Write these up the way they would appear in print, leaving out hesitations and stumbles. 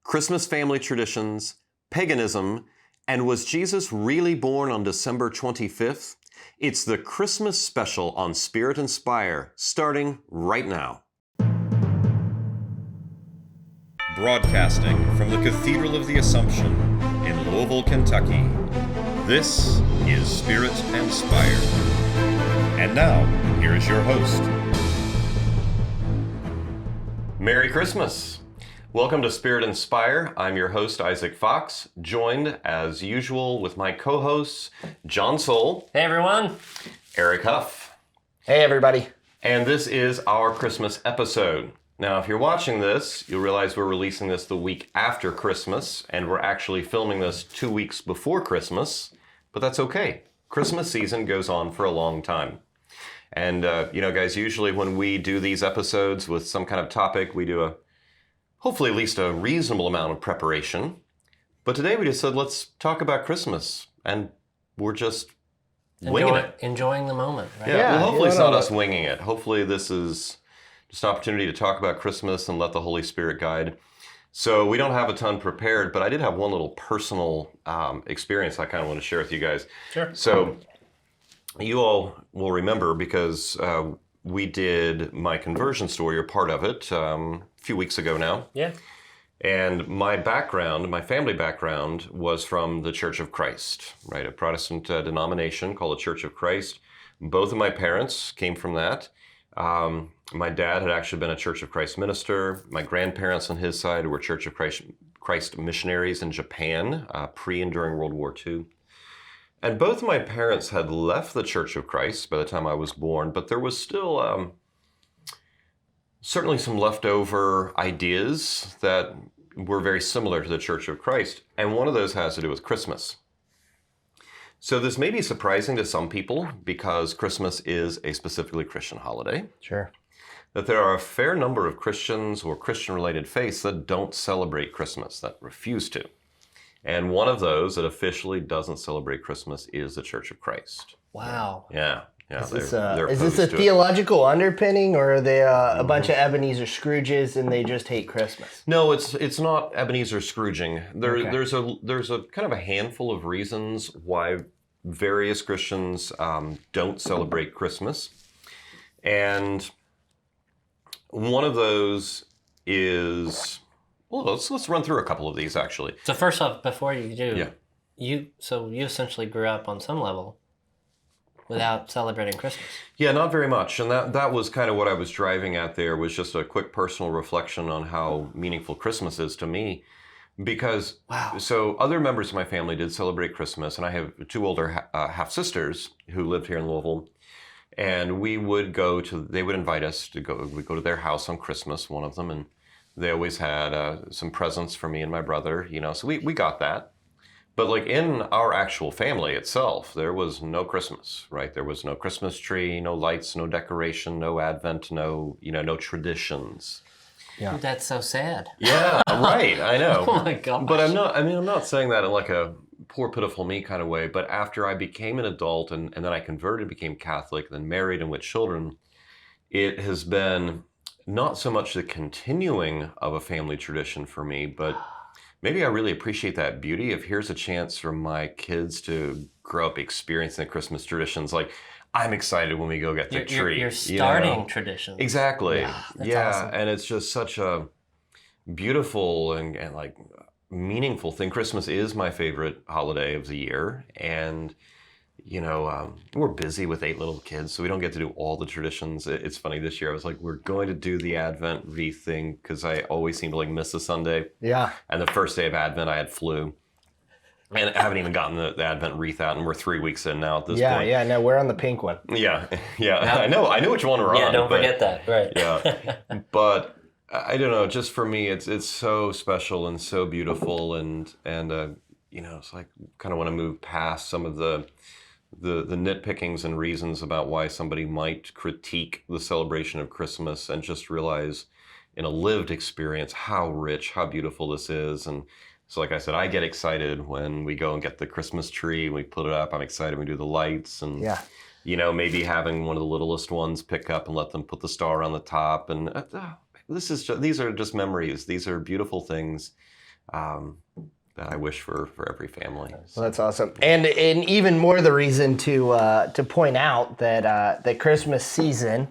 Christmas family traditions, paganism, and was Jesus really born on December 25th? It's the Christmas special on Spirit Spire, starting right now. Broadcasting from the Cathedral of the Assumption in Louisville, Kentucky, this is Spirit Spire. And now, here is your host. Merry Christmas! Welcome to Spirit Spire. I'm your host, Isaac Fox, joined, as usual, with my co-hosts, John Sohl. Hey, everyone. Erik Huff. Hey, everybody. And this is our Christmas episode. Now, if you're watching this, you'll realize we're releasing this the week after Christmas, and we're actually filming this 2 weeks before Christmas, but that's okay. Christmas season goes on for a long time. And, guys, usually when we do these episodes with some kind of topic, we do hopefully at least a reasonable amount of preparation. But today we just said, let's talk about Christmas. And we're just winging it. Enjoying the moment, right? Yeah, well, hopefully it's not us winging it. Hopefully this is just an opportunity to talk about Christmas and let the Holy Spirit guide. So we don't have a ton prepared, but I did have one little personal experience I kind of want to share with you guys. Sure. So you all will remember because we did my conversion story, or part of it, a few weeks ago now. Yeah. And my family background was from the Church of Christ, right? A Protestant denomination called the Church of Christ. Both of my parents came from that. My dad had actually been a Church of Christ minister. My grandparents on his side were Church of Christ missionaries in Japan, pre and during World War II. And both of my parents had left the Church of Christ by the time I was born, but there was still certainly some leftover ideas that were very similar to the Church of Christ. And one of those has to do with Christmas. So this may be surprising to some people because Christmas is a specifically Christian holiday. Sure. That there are a fair number of Christians or Christian-related faiths that don't celebrate Christmas, that refuse to. And one of those that officially doesn't celebrate Christmas is the Church of Christ. Wow. Yeah. Is this a theological underpinning, or are they a bunch of Ebenezer Scrooges and they just hate Christmas? No, it's not Ebenezer Scrooging. There's a kind of a handful of reasons why various Christians don't celebrate Christmas, and one of those is, well, let's run through a couple of these actually. So first off, before you do, yeah, you essentially grew up on some level without celebrating Christmas. Yeah, not very much. And that was kind of what I was driving at there, was just a quick personal reflection on how meaningful Christmas is to me. Because, So other members of my family did celebrate Christmas, and I have two older half-sisters who lived here in Louisville. And they would invite us to we'd go to their house on Christmas, one of them, and they always had some presents for me and my brother, so we got that. But like in our actual family itself, there was no Christmas, right? There was no Christmas tree, no lights, no decoration, no Advent, no traditions. Yeah. That's so sad. Yeah, right. I know. Oh my gosh. But I'm not saying that in like a poor, pitiful me kind of way. But after I became an adult and then I converted, became Catholic, then married and with children, it has been not so much the continuing of a family tradition for me, but maybe I really appreciate that beauty of here's a chance for my kids to grow up experiencing the Christmas traditions. Like, I'm excited when we go get the tree. You're starting traditions. Exactly. Yeah, awesome. And it's just such a beautiful and like meaningful thing. Christmas is my favorite holiday of the year. And, we're busy with 8 little kids, so we don't get to do all the traditions. It's funny, this year I was like, we're going to do the Advent wreath thing because I always seem to miss a Sunday. Yeah. And the first day of Advent, I had flu. And I haven't even gotten the Advent wreath out, and we're 3 weeks in now at this point. Yeah, no, we're on the pink one. Yeah. I know which one we're on. Yeah, don't forget that, right. Yeah. But I don't know, just for me, it's so special and so beautiful, and it's like kind of want to move past some of the nitpickings and reasons about why somebody might critique the celebration of Christmas, and just realize in a lived experience how rich, how beautiful this is. And so like I said, I get excited when we go and get the Christmas tree and we put it up. I'm excited when we do the lights, and maybe having one of the littlest ones pick up and let them put the star on the top. And these are just memories. These are beautiful things that I wish for every family. Well, that's awesome, and even more the reason to point out that the Christmas season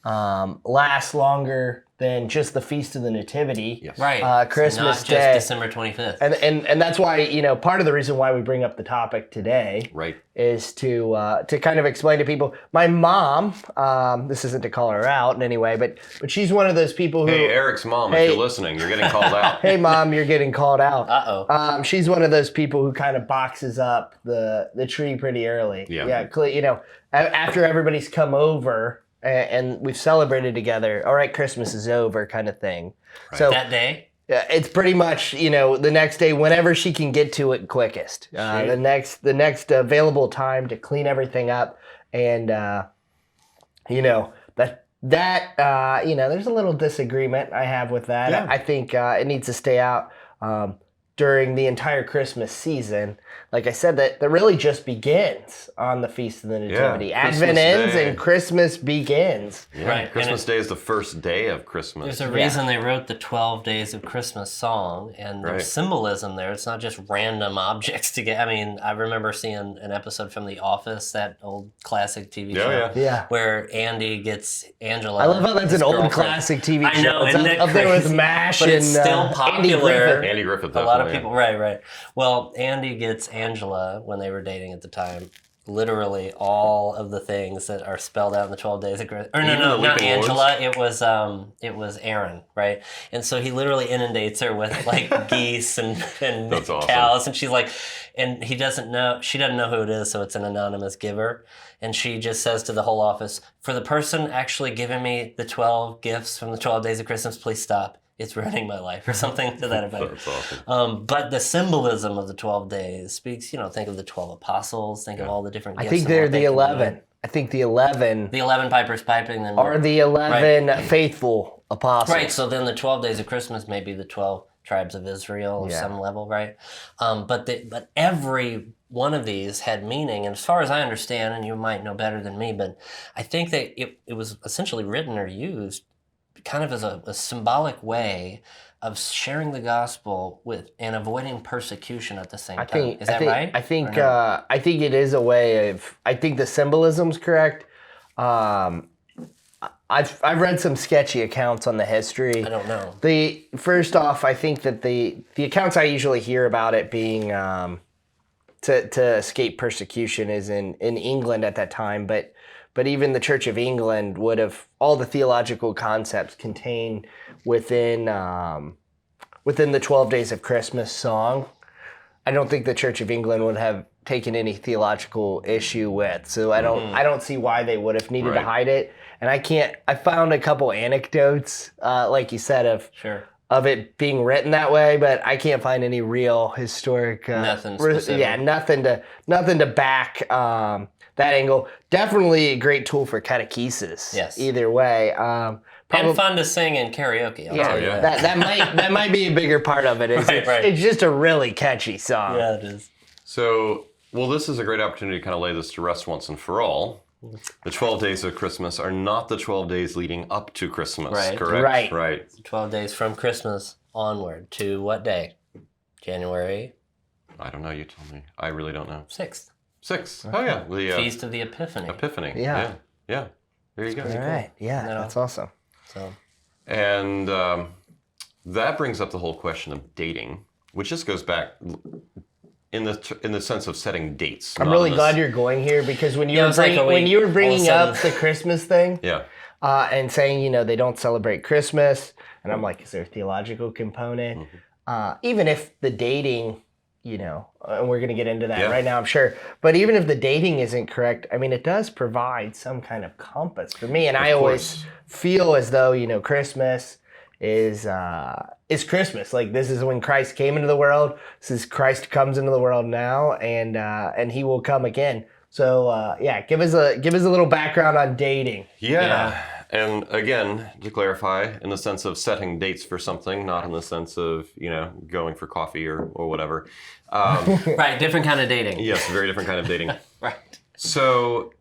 lasts longer than just the Feast of the Nativity. Yes. Right. Christmas not Day. just December 25th. And that's why, part of the reason why we bring up the topic today Right. is to kind of explain to people. My mom, this isn't to call her out in any way, but she's one of those people who... Hey, Eric's mom, if you're listening, you're getting called out. Hey, Mom, you're getting called out. Uh-oh. She's one of those people who kind of boxes up the tree pretty early. Yeah. After everybody's come over and we've celebrated together, all right, Christmas is over kind of thing. Right. So That day? it's pretty much, the next day, whenever she can get to it quickest. The next available time to clean everything up. And, there's a little disagreement I have with that. Yeah. I think it needs to stay out during the entire Christmas season. Like I said, that really just begins on the Feast of the Nativity. Yeah, Advent Christmas ends Day. and Christmas begins. Yeah. Right. Christmas Day is the first day of Christmas. There's a reason they wrote the 12 Days of Christmas song, and there's symbolism there. It's not just random objects to get. I mean, I remember seeing an episode from The Office, that old classic TV show, Yeah. where Andy gets Angela. I love how that's his an old girlfriend. classic TV show. I know, It's isn't it up there with crazy? MASH But and it's still Andy popular. Griffith. Andy Griffith, A lot of definitely, people, right. Well, Andy gets Angela when they were dating at the time. Literally all of the things that are spelled out in the 12 Days of Christmas. Or Even no, the not Weeping Angela. It was Aaron, right? And so he literally inundates her with like geese and That's awesome. cows, and she's like, and she doesn't know who it is, so it's an anonymous giver. And she just says to the whole office, for the person actually giving me the 12 gifts from the 12 Days of Christmas, please stop. It's ruining my life, or something to that effect. That's awesome. But the symbolism of the 12 days speaks, think of the 12 apostles, think of all the different gifts. I think and they're what they the can do. 11. I think the 11 The 11 pipers piping. Then are the 11 faithful apostles. Right, so then the 12 Days of Christmas may be the 12 tribes of Israel of some level, right? But every one of these had meaning, and as far as I understand, and you might know better than me, but I think that it was essentially written or used kind of as a symbolic way of sharing the gospel with and avoiding persecution at the same time. Is that right? I think it is a way of. I think the symbolism's correct. I've read some sketchy accounts on the history. I don't know. First off, I think that the accounts I usually hear about it being to escape persecution is in England at that time, but even the Church of England would have all the theological concepts contained within the 12 Days of Christmas song. I don't think the Church of England would have taken any theological issue with. So I don't see why they would have needed to hide it. And I found a couple anecdotes, like you said, of it being written that way, but I can't find any real historic Nothing specific. nothing to back that angle. Definitely a great tool for catechesis. Yes. Either way. And fun to sing in karaoke. I'll tell you yeah. That might be a bigger part of it. It's just a really catchy song. Yeah, it is. So, this is a great opportunity to kind of lay this to rest once and for all. The 12 days of Christmas are not the 12 days leading up to Christmas, Right. correct? Right. 12 days from Christmas onward to what day? January I don't know, you tell me. I really don't know. 6th. 6. Oh, yeah. The Feast of the Epiphany. Epiphany. Yeah. Yeah. There you go. All right. Yeah, No. that's awesome. So, And that brings up the whole question of dating, which just goes back in the sense of setting dates. I'm really glad you're going here because when you Yeah, were it's like when you were bringing all of a up the Christmas thing, Yeah. and saying they don't celebrate Christmas, and I'm like, is there a theological component? Even if the dating, and we're gonna get into that right now, I'm sure. But even if the dating isn't correct, I mean, it does provide some kind of compass for me, and I always feel as though Christmas is Christmas. Like this is when Christ came into the world. This is Christ comes into the world now, and He will come again. So give us a little background on dating. Yeah. And again, to clarify, in the sense of setting dates for something, not in the sense of, going for coffee or whatever. right, different kind of dating. Yes, very different kind of dating. Right. So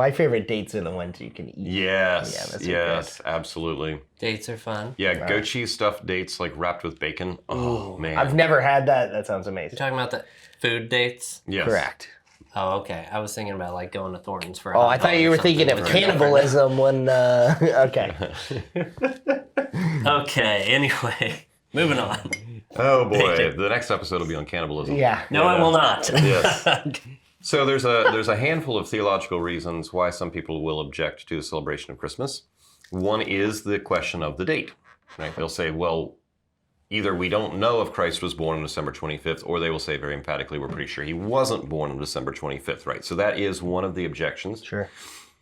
My favorite dates are the ones you can eat. Yes, Yeah, those are yes, absolutely. Dates are fun. Yeah, goat cheese stuffed dates like wrapped with bacon. Oh, man. I've never had that. That sounds amazing. You're talking about the food dates? Yes. Correct. Oh, okay. I was thinking about like going to Thornton's for. Oh, I thought you were thinking of cannibalism when. Okay. Okay. Anyway, moving on. Oh boy, the next episode will be on cannibalism. Yeah. No, I will not. Yes. So there's a handful of theological reasons why some people will object to the celebration of Christmas. One is the question of the date. Right? They'll say, well, either we don't know if Christ was born on December 25th, or they will say very emphatically, we're pretty sure he wasn't born on December 25th, right? So that is one of the objections. Sure.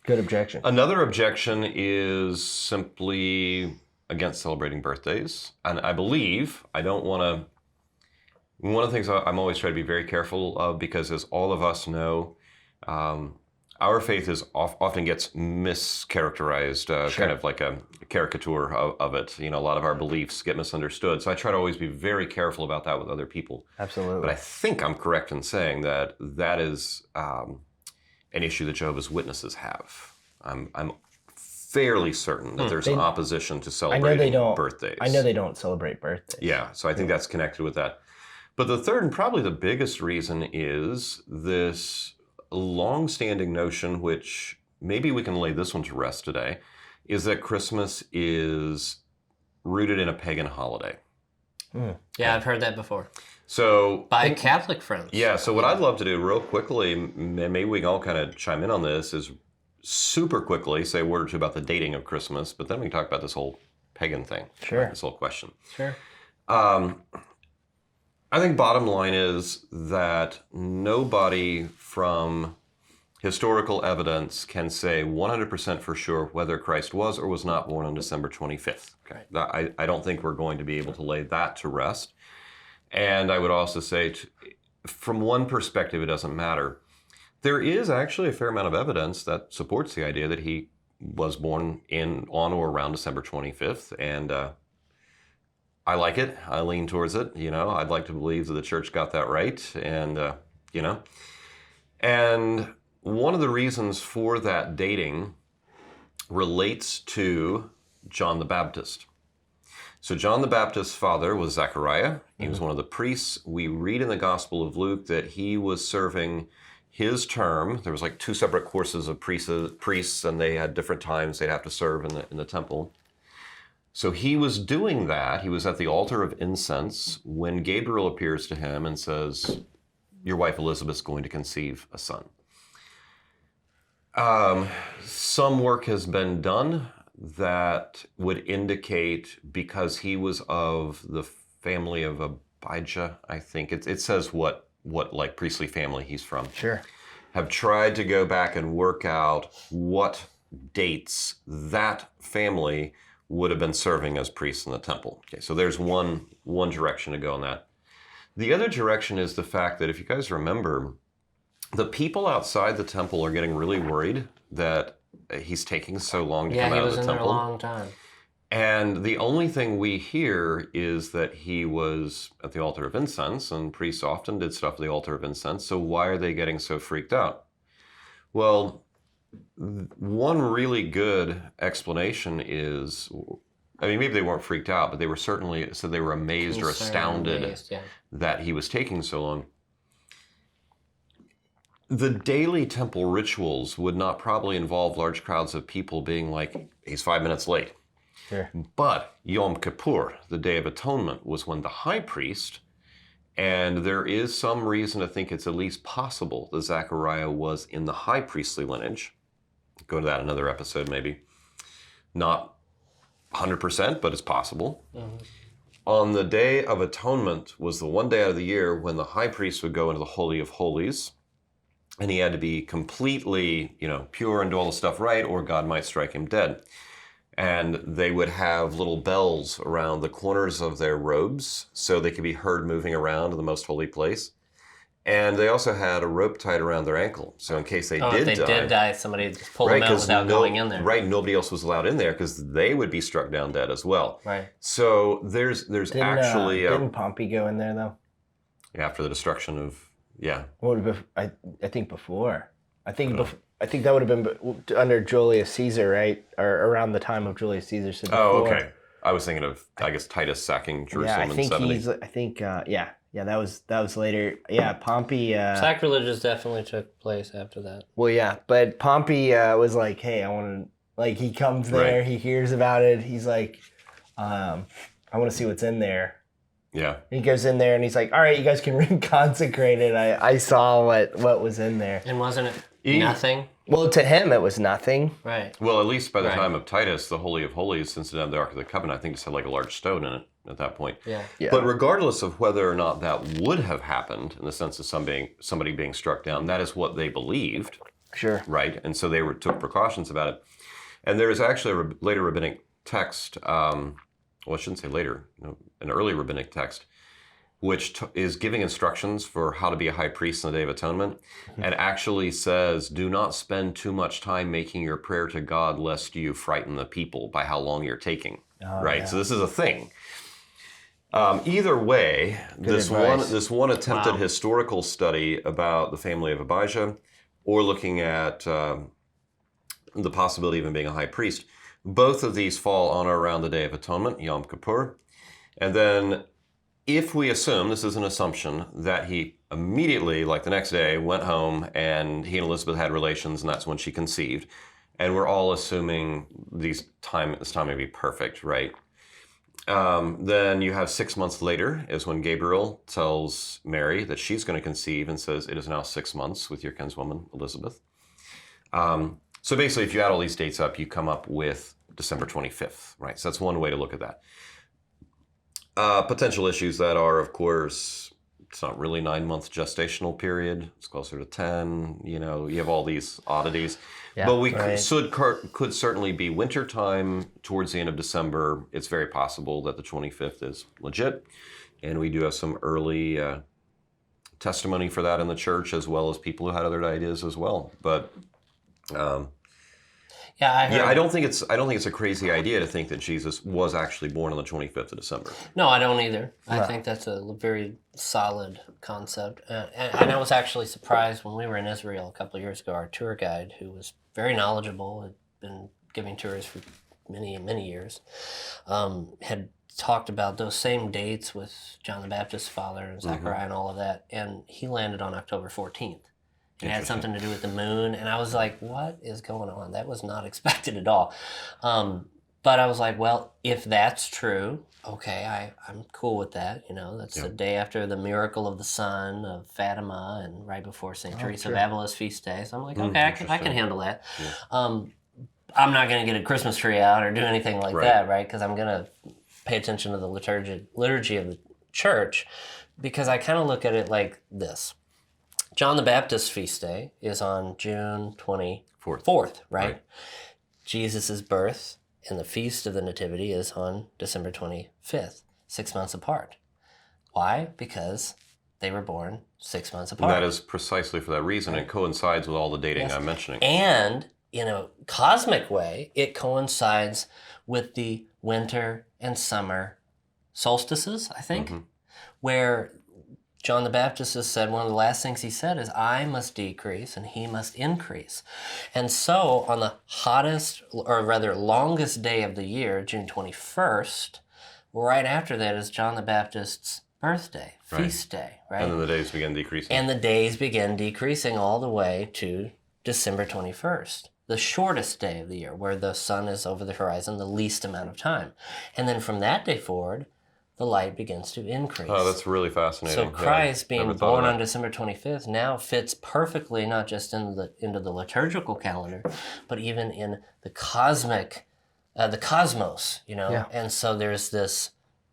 Good objection. Another objection is simply against celebrating birthdays. And I believe, I don't want to, one of the things I'm always trying to be very careful of, because as all of us know, our faith is often gets mischaracterized, Sure. kind of like a caricature of it. You know, a lot of our beliefs get misunderstood. So I try to always be very careful about that with other people. Absolutely. But I think I'm correct in saying that that is an issue that Jehovah's Witnesses have. I'm fairly certain that there's an opposition to celebrating birthdays. I know they don't celebrate birthdays. Yeah, so I think that's connected with that. But the third and probably the biggest reason is this long-standing notion, which maybe we can lay this one to rest today, is that Christmas is rooted in a pagan holiday. Yeah, I've heard that before. So By Catholic friends. yeah, so what I'd love to do real quickly, maybe we can all kind of chime in on this, is super quickly say a word or two about the dating of Christmas, but then we can talk about this whole pagan thing. Sure. Right, this whole question. Sure. I think bottom line is that nobody from historical evidence can say 100% for sure whether Christ was or was not born on December 25th. Okay. I don't think we're going to be able to lay that to rest. And I would also say, from one perspective, it doesn't matter. There is actually a fair amount of evidence that supports the idea that he was born on or around December 25th. And I like it. I lean towards it. You know, I'd like to believe that the church got that right. And, you know, and one of the reasons for that dating relates to John the Baptist. So John the Baptist's father was Zechariah. He was one of the priests. We read in the Gospel of Luke that he was serving his term. There was like 2 separate courses of priests, and they had different times they'd have to serve in the temple. So he was doing that. He was at the altar of incense when Gabriel appears to him and says, your wife Elizabeth's going to conceive a son. Some work has been done that would indicate, because he was of the family of Abijah, I think. It says what like priestly family he's from. Sure. Have tried to go back and work out what dates that family would have been serving as priests in the temple. Okay, so there's one direction to go on that. The other direction is the fact that, if you guys remember, the people outside the temple are getting really worried that he's taking so long to come out of the temple. Yeah, he was in there a long time. And the only thing we hear is that he was at the altar of incense, and priests often did stuff at the altar of incense, so why are they getting so freaked out? Well, one really good explanation is, I mean, maybe they weren't freaked out, but they were certainly, so they were amazed or astounded that he was taking so long. The daily temple rituals would not probably involve large crowds of people being like, he's 5 minutes late. Sure. But Yom Kippur, the Day of Atonement, was when the high priest, and there is some reason to think it's at least possible that Zechariah was in the high priestly lineage. Go to that another episode maybe. Not 100%, but it's possible. Mm-hmm. On the Day of Atonement was the one day out of the year when the high priest would go into the Holy of Holies, and he had to be completely, pure and do all the stuff right, or God might strike him dead. And they would have little bells around the corners of their robes so they could be heard moving around in the most holy place. And they also had a rope tied around their ankle. So in case they did die, somebody would just pull them out without going in there. Right, nobody else was allowed in there because they would be struck down dead as well. Right. So there's actually... didn't Pompey go in there, though? After the destruction of... Yeah. Well, I think before. I think I think that would have been under Julius Caesar, right? Or around the time of Julius Caesar. So Oh, before. okay. I was thinking of, I guess, Titus sacking Jerusalem in 70. Yeah, that was later. Yeah, Pompey. Sacrileges definitely took place after that. Well, yeah, but Pompey was like, hey, I want to, like, he comes there, Right. he hears about it, he's like, I want to see what's in there. Yeah. He goes in there and he's like, all right, you guys can reconsecrate it. I saw what was in there. And wasn't it nothing? Well, to him, it was nothing. Right. Well, at least by the Right. time of Titus, the Holy of Holies, since it had the Ark of the Covenant, I think it had like a large stone in it at that point. Yeah. Yeah. But regardless of whether or not that would have happened, in the sense of somebody being struck down, that is what they believed, Sure. right? And so they took precautions about it. And there is actually a later rabbinic text, well, I shouldn't say later, an early rabbinic text, which is giving instructions for how to be a high priest in the Day of Atonement, and actually says, do not spend too much time making your prayer to God lest you frighten the people by how long you're taking, right? Yeah. So this is a thing. Either way, this one attempted historical study about the family of Abijah, or looking at the possibility of him being a high priest, both of these fall on or around the Day of Atonement, Yom Kippur, and then if we assume, this is an assumption, that he immediately, like the next day, went home and he and Elizabeth had relations and that's when she conceived, and we're all assuming this time may be perfect, right? Then you have 6 months later is when Gabriel tells Mary that she's going to conceive and says, it is now 6 months with your kinswoman, Elizabeth. So basically, if you add all these dates up, you come up with December 25th, right? So that's one way to look at that. Potential issues that are, of course, it's not really 9-month gestational period. It's closer to 10. You have all these oddities. Yeah, but we right. could certainly be wintertime towards the end of December. It's very possible that the 25th is legit. And we do have some early testimony for that in the church, as well as people who had other ideas as well. But I don't think it's a crazy idea to think that Jesus was actually born on the 25th of December. No, I don't either. I think that's a very solid concept. And I was actually surprised when we were in Israel a couple of years ago. Our tour guide, who was very knowledgeable, had been giving tours for many, many years, had talked about those same dates with John the Baptist's father and Zechariah and all of that. And he landed on October 14th. It had something to do with the moon, and I was like, what is going on? That was not expected at all. But I was like, well, if that's true, okay, I'm cool with that. That's the day after the miracle of the sun of Fatima and right before St. Teresa of Avila's feast day. So I'm like, okay, I can handle that. Yeah. I'm not going to get a Christmas tree out or do anything like that, right? Because I'm going to pay attention to the liturgy of the church, because I kind of look at it like this. John the Baptist's feast day is on June 24th, right? Jesus' birth and the Feast of the Nativity is on December 25th, 6 months apart. Why? Because they were born 6 months apart. And that is precisely for that reason. It coincides with all the dating I'm mentioning. And in a cosmic way, it coincides with the winter and summer solstices, I think, where John the Baptist has said, one of the last things he said is, I must decrease and he must increase. And so on the hottest, or rather longest day of the year, June 21st, right after that is John the Baptist's birthday, feast day, right? And then the days begin decreasing. And the days begin decreasing all the way to December 21st, the shortest day of the year, where the sun is over the horizon the least amount of time. And then from that day forward, the light begins to increase. Oh, that's really fascinating. So Christ being born on December 25th now fits perfectly, not just into the liturgical calendar, but even in the cosmic, the cosmos, Yeah. And so there's this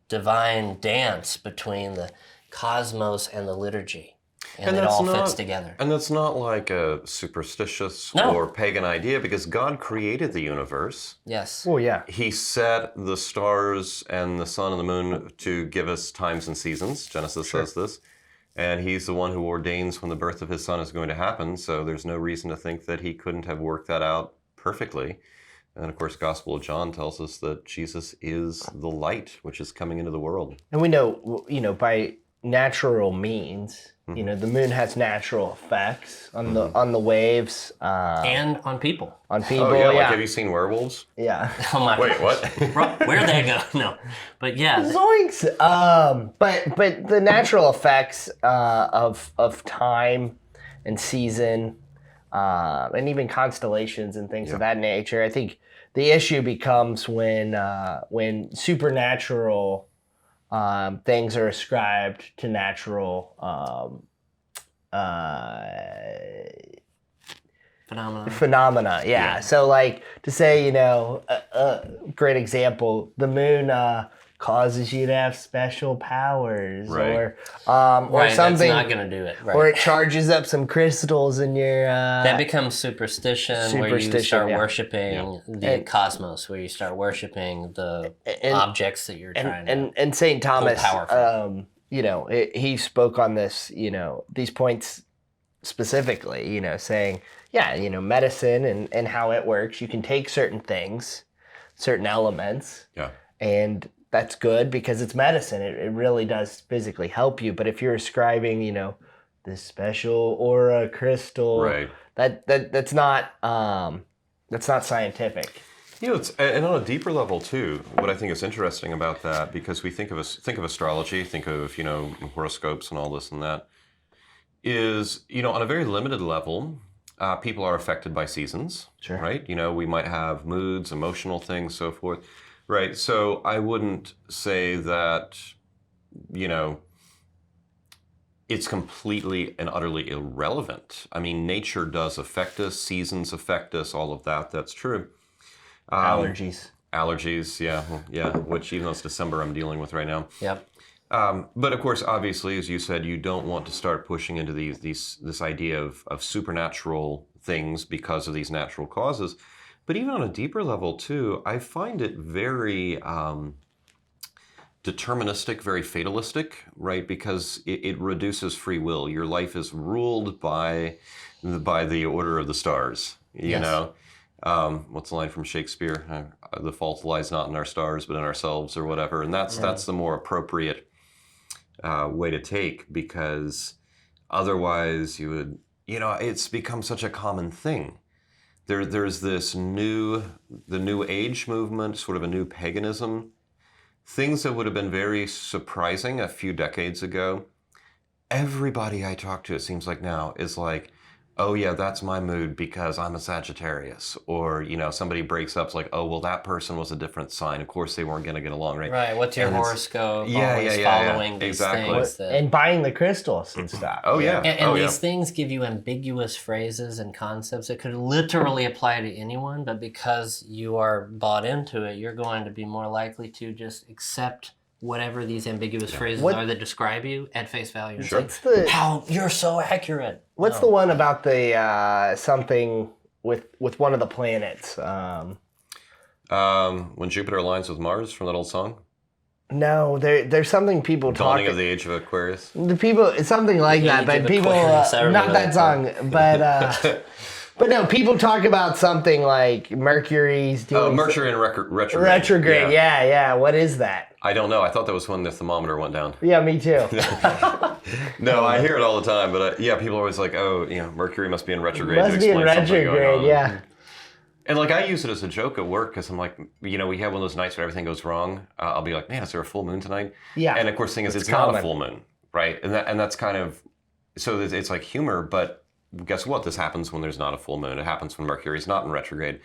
divine dance between the cosmos and the liturgy. And it all fits together. And that's not like a superstitious or pagan idea, because God created the universe. Yes. Well, yeah. He set the stars and the sun and the moon to give us times and seasons. Genesis says this. And he's the one who ordains when the birth of his son is going to happen. So there's no reason to think that he couldn't have worked that out perfectly. And of course, Gospel of John tells us that Jesus is the light which is coming into the world. And we know, by natural means. You know, the moon has natural effects on the waves and on people. On people. Oh yeah, like have you seen werewolves? Yeah. Oh my! Wait, what? Where'd they go? No, but yeah. Zoinks! But the natural effects of time and season, and even constellations and things of that nature. I think the issue becomes when supernatural things are ascribed to natural phenomena. Yeah. So like to say, you know, a great example, the moon causes you to have special powers, right. or something. That's not going to do it. Right. Or it charges up some crystals in your. That becomes superstition where you start worshiping the cosmos, where you start worshiping the objects that you're trying to. And St. Thomas, pull you know, he spoke on this, you know, these points specifically, you know, saying, yeah, you know, medicine and how it works. You can take certain things, certain elements, and that's good because it's medicine. It really does physically help you. But if you're ascribing, you know, this special aura crystal, right, that's not scientific. You know, and on a deeper level too. What I think is interesting about that, because we think of astrology, think of, you know, horoscopes and all this and that, is, you know, on a very limited level, people are affected by seasons, right? You know, we might have moods, emotional things, so forth. Right, so I wouldn't say that, you know, it's completely and utterly irrelevant. I mean, nature does affect us, seasons affect us, all of that, that's true. Allergies, yeah, which even though it's December, I'm dealing with right now. Yep. But of course, obviously, as you said, you don't want to start pushing into this idea of supernatural things because of these natural causes. But even on a deeper level, too, I find it very deterministic, very fatalistic, right? Because it reduces free will. Your life is ruled by the order of the stars, you know? What's the line from Shakespeare? The fault lies not in our stars, but in ourselves, or whatever. And that's the more appropriate way to take, because otherwise you would, you know, it's become such a common thing. There's this the New Age movement, sort of a new paganism. Things that would have been very surprising a few decades ago. Everybody I talk to, it seems like now, is like, oh yeah, that's my mood because I'm a Sagittarius. Or, you know, somebody breaks up, it's like, oh, well, that person was a different sign. Of course, they weren't going to get along, right? Right, what's your horoscope? Following these things. And buying the crystals and stuff. Oh, yeah. And these things give you ambiguous phrases and concepts that could literally apply to anyone, but because you are bought into it, you're going to be more likely to just accept whatever these ambiguous phrases are that describe you at face value. Sure. How you're so accurate. What's the one about the something with one of the planets? When Jupiter aligns with Mars, from that old song? No, there's something people talk. Dawning of the Age of Aquarius. The people, it's something like that, but people not that song, but. But no, people talk about something like Mercury's doing... Mercury in retrograde. Retrograde, yeah. What is that? I don't know. I thought that was when the thermometer went down. Yeah, me too. No, I hear it all the time, but people are always like, oh, you know, Mercury must be in retrograde. Must be in retrograde, yeah. And like I use it as a joke at work because I'm like, you know, we have one of those nighs where everything goes wrong. I'll be like, man, is there a full moon tonight? Yeah. And of course, the thing is, it's not a full moon, right? And that's kind of, so it's like humor, but guess what? This happens when there's not a full moon. It happens when Mercury's not in retrograde.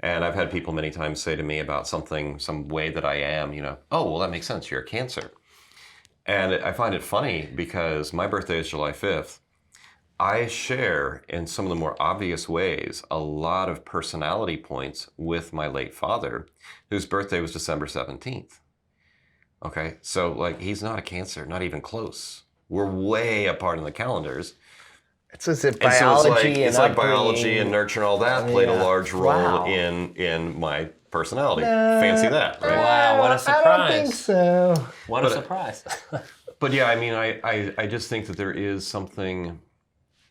And I've had people many times say to me about something, some way that I am, you know, oh, well, that makes sense. You're a Cancer. And I find it funny because my birthday is July 5th. I share in some of the more obvious ways a lot of personality points with my late father, whose birthday was December 17th. Okay, so like he's not a Cancer, not even close. We're way apart in the calendars. So it's biology it's like biology and nurture and all that played a large role in my personality. Fancy that, right? Wow, what a surprise. I don't think so. What a surprise. But yeah, I mean, I just think that there is something,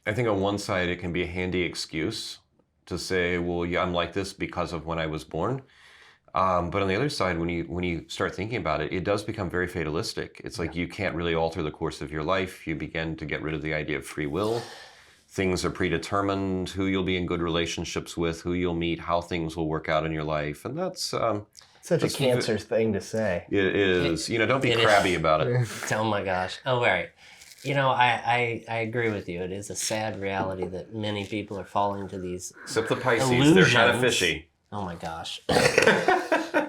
I think on one side it can be a handy excuse to say, well, yeah, I'm like this because of when I was born. But on the other side, when you start thinking about it, it does become very fatalistic. It's like you can't really alter the course of your life. You begin to get rid of the idea of free will. Things are predetermined, who you'll be in good relationships with, who you'll meet, how things will work out in your life. And that's... such a cancerous thing to say. It is. Don't be crabby about it. Oh my gosh. Oh, right. I agree with you. It is a sad reality that many people are falling to these Except the Pisces, illusions. they're kind of fishy. Oh my gosh.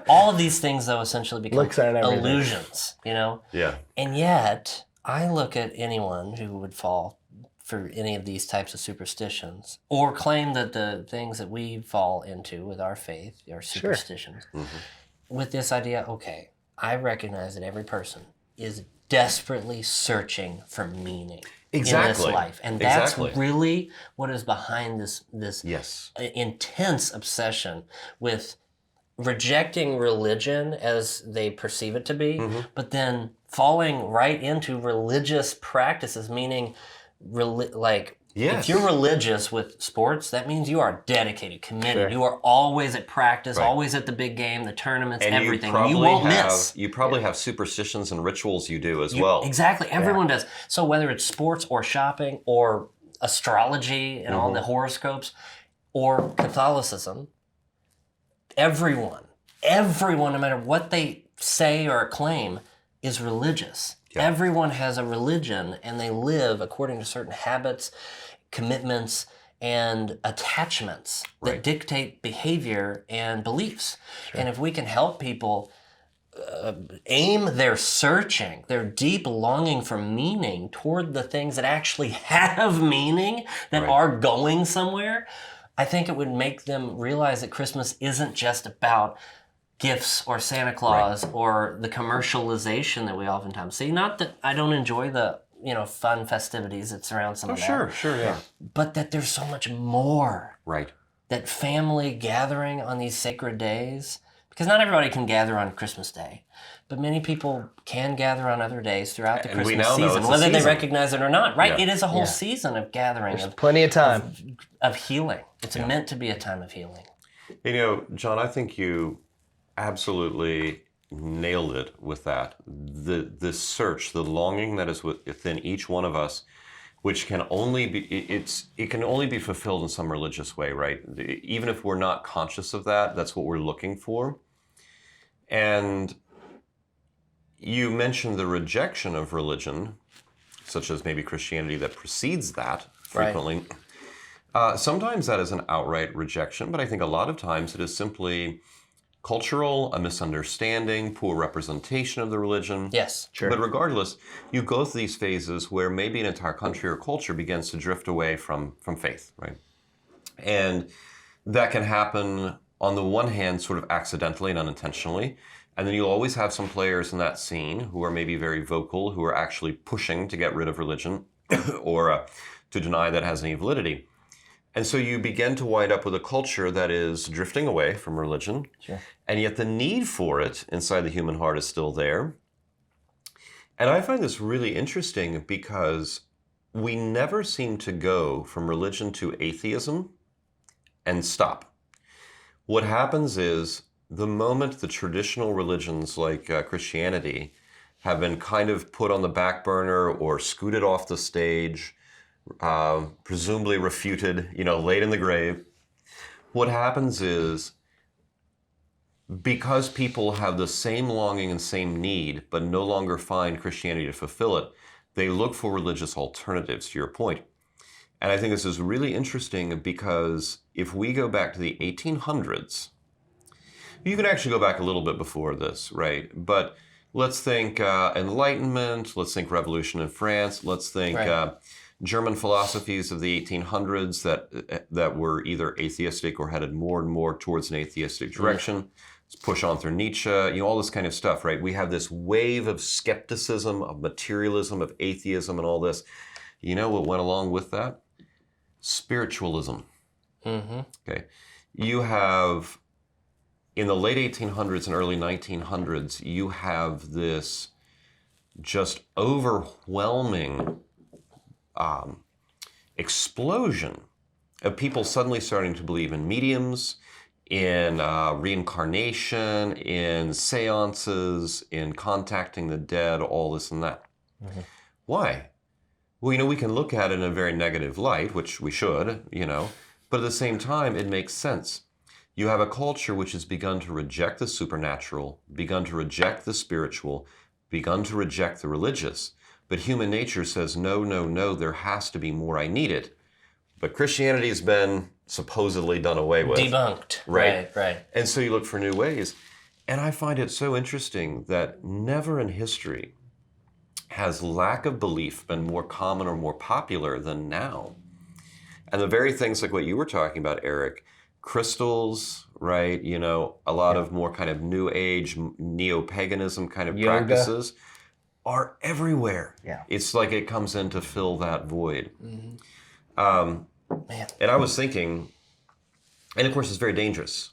All of these things, though, essentially become illusions, Yeah. And yet, I look at anyone who would fall for any of these types of superstitions or claim that the things that we fall into with our faith are superstitions, with this idea, okay, I recognize that every person is desperately searching for meaning in this life. And that's really what is behind this intense obsession with rejecting religion as they perceive it to be, but then falling right into religious practices, meaning if you're religious with sports, that means you are dedicated, committed. Sure. You are always at practice, always at the big game, the tournaments, and everything. You won't miss. You probably have superstitions and rituals you do as well. Exactly. Everyone does. So whether it's sports or shopping or astrology and all the horoscopes or Catholicism, everyone, no matter what they say or claim, is religious. Yeah. Everyone has a religion, and they live according to certain habits, commitments, and attachments that dictate behavior and beliefs. Sure. And if we can help people aim their searching, their deep longing for meaning toward the things that actually have meaning, that are going somewhere, I think it would make them realize that Christmas isn't just about gifts or Santa Claus or the commercialization that we oftentimes see. Not that I don't enjoy the fun festivities that surround some of that. Sure, yeah. But that there's so much more. Right. That family gathering on these sacred days, because not everybody can gather on Christmas Day, but many people can gather on other days throughout the Christmas season, whether they recognize it or not. Right? Yeah. It is a whole season of gathering. There's plenty of time. Of healing. It's meant to be a time of healing. John, I think you absolutely nailed it with that. The search, the longing that is within each one of us, which can only be it can only be fulfilled in some religious way, right? Even if we're not conscious of that, that's what we're looking for. And you mentioned the rejection of religion, such as maybe Christianity, that precedes that frequently. Sometimes that is an outright rejection, but I think a lot of times it is simply cultural, a misunderstanding, poor representation of the religion. Yes, sure. But regardless, you go through these phases where maybe an entire country or culture begins to drift away from faith, right? And that can happen on the one hand sort of accidentally and unintentionally, and then you'll always have some players in that scene who are maybe very vocal, who are actually pushing to get rid of religion or to deny that it has any validity. And so you begin to wind up with a culture that is drifting away from religion, and yet the need for it inside the human heart is still there. And I find this really interesting because we never seem to go from religion to atheism and stop. What happens is the moment the traditional religions like Christianity have been kind of put on the back burner or scooted off the stage, presumably refuted, laid in the grave. What happens is, because people have the same longing and same need, but no longer find Christianity to fulfill it, they look for religious alternatives, to your point. And I think this is really interesting because if we go back to the 1800s, you can actually go back a little bit before this, right? But let's think Enlightenment, let's think Revolution in France, let's think German philosophies of the 1800s that were either atheistic or headed more and more towards an atheistic direction. Let's push on through Nietzsche, all this kind of stuff, right? We have this wave of skepticism, of materialism, of atheism, and all this. You know what went along with that? Spiritualism. Okay. You have, in the late 1800s and early 1900s, you have this just overwhelming explosion of people suddenly starting to believe in mediums, in reincarnation, in seances, in contacting the dead, all this and that. Mm-hmm. Why? Well, we can look at it in a very negative light, which we should, but at the same time, it makes sense. You have a culture which has begun to reject the supernatural, begun to reject the spiritual, begun to reject the religious. But human nature says, no, no, no, there has to be more. I need it. But Christianity has been supposedly done away with. Debunked. Right. Right. And so you look for new ways. And I find it so interesting that never in history has lack of belief been more common or more popular than now. And the very things like what you were talking about, Eric, crystals, right? A lot of more kind of new age, neo-paganism kind of Yoga. practices are everywhere. Yeah. It's like it comes in to fill that void. Mm-hmm. And I was thinking, and of course it's very dangerous,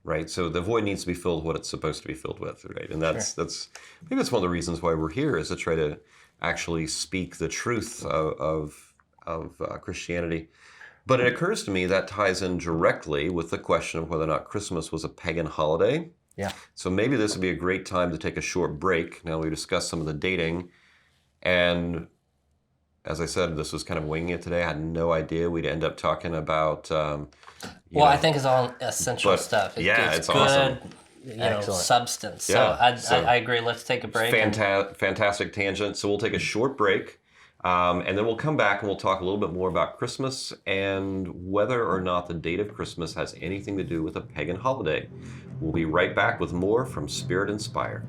right? So the void needs to be filled with what it's supposed to be filled with, right? And that's maybe that's one of the reasons why we're here, is to try to actually speak the truth of Christianity. But it occurs to me that ties in directly with the question of whether or not Christmas was a pagan holiday. Yeah. So maybe this would be a great time to take a short break. Now we discussed some of the dating, and as I said, this was kind of winging it today. I had no idea we'd end up talking about. I think it's all essential stuff. It's good, awesome. Substance. Yeah. So I agree. Let's take a break. Fantastic tangent. So we'll take a short break, and then we'll come back and we'll talk a little bit more about Christmas and whether or not the date of Christmas has anything to do with a pagan holiday. We'll be right back with more from Spirit Spire.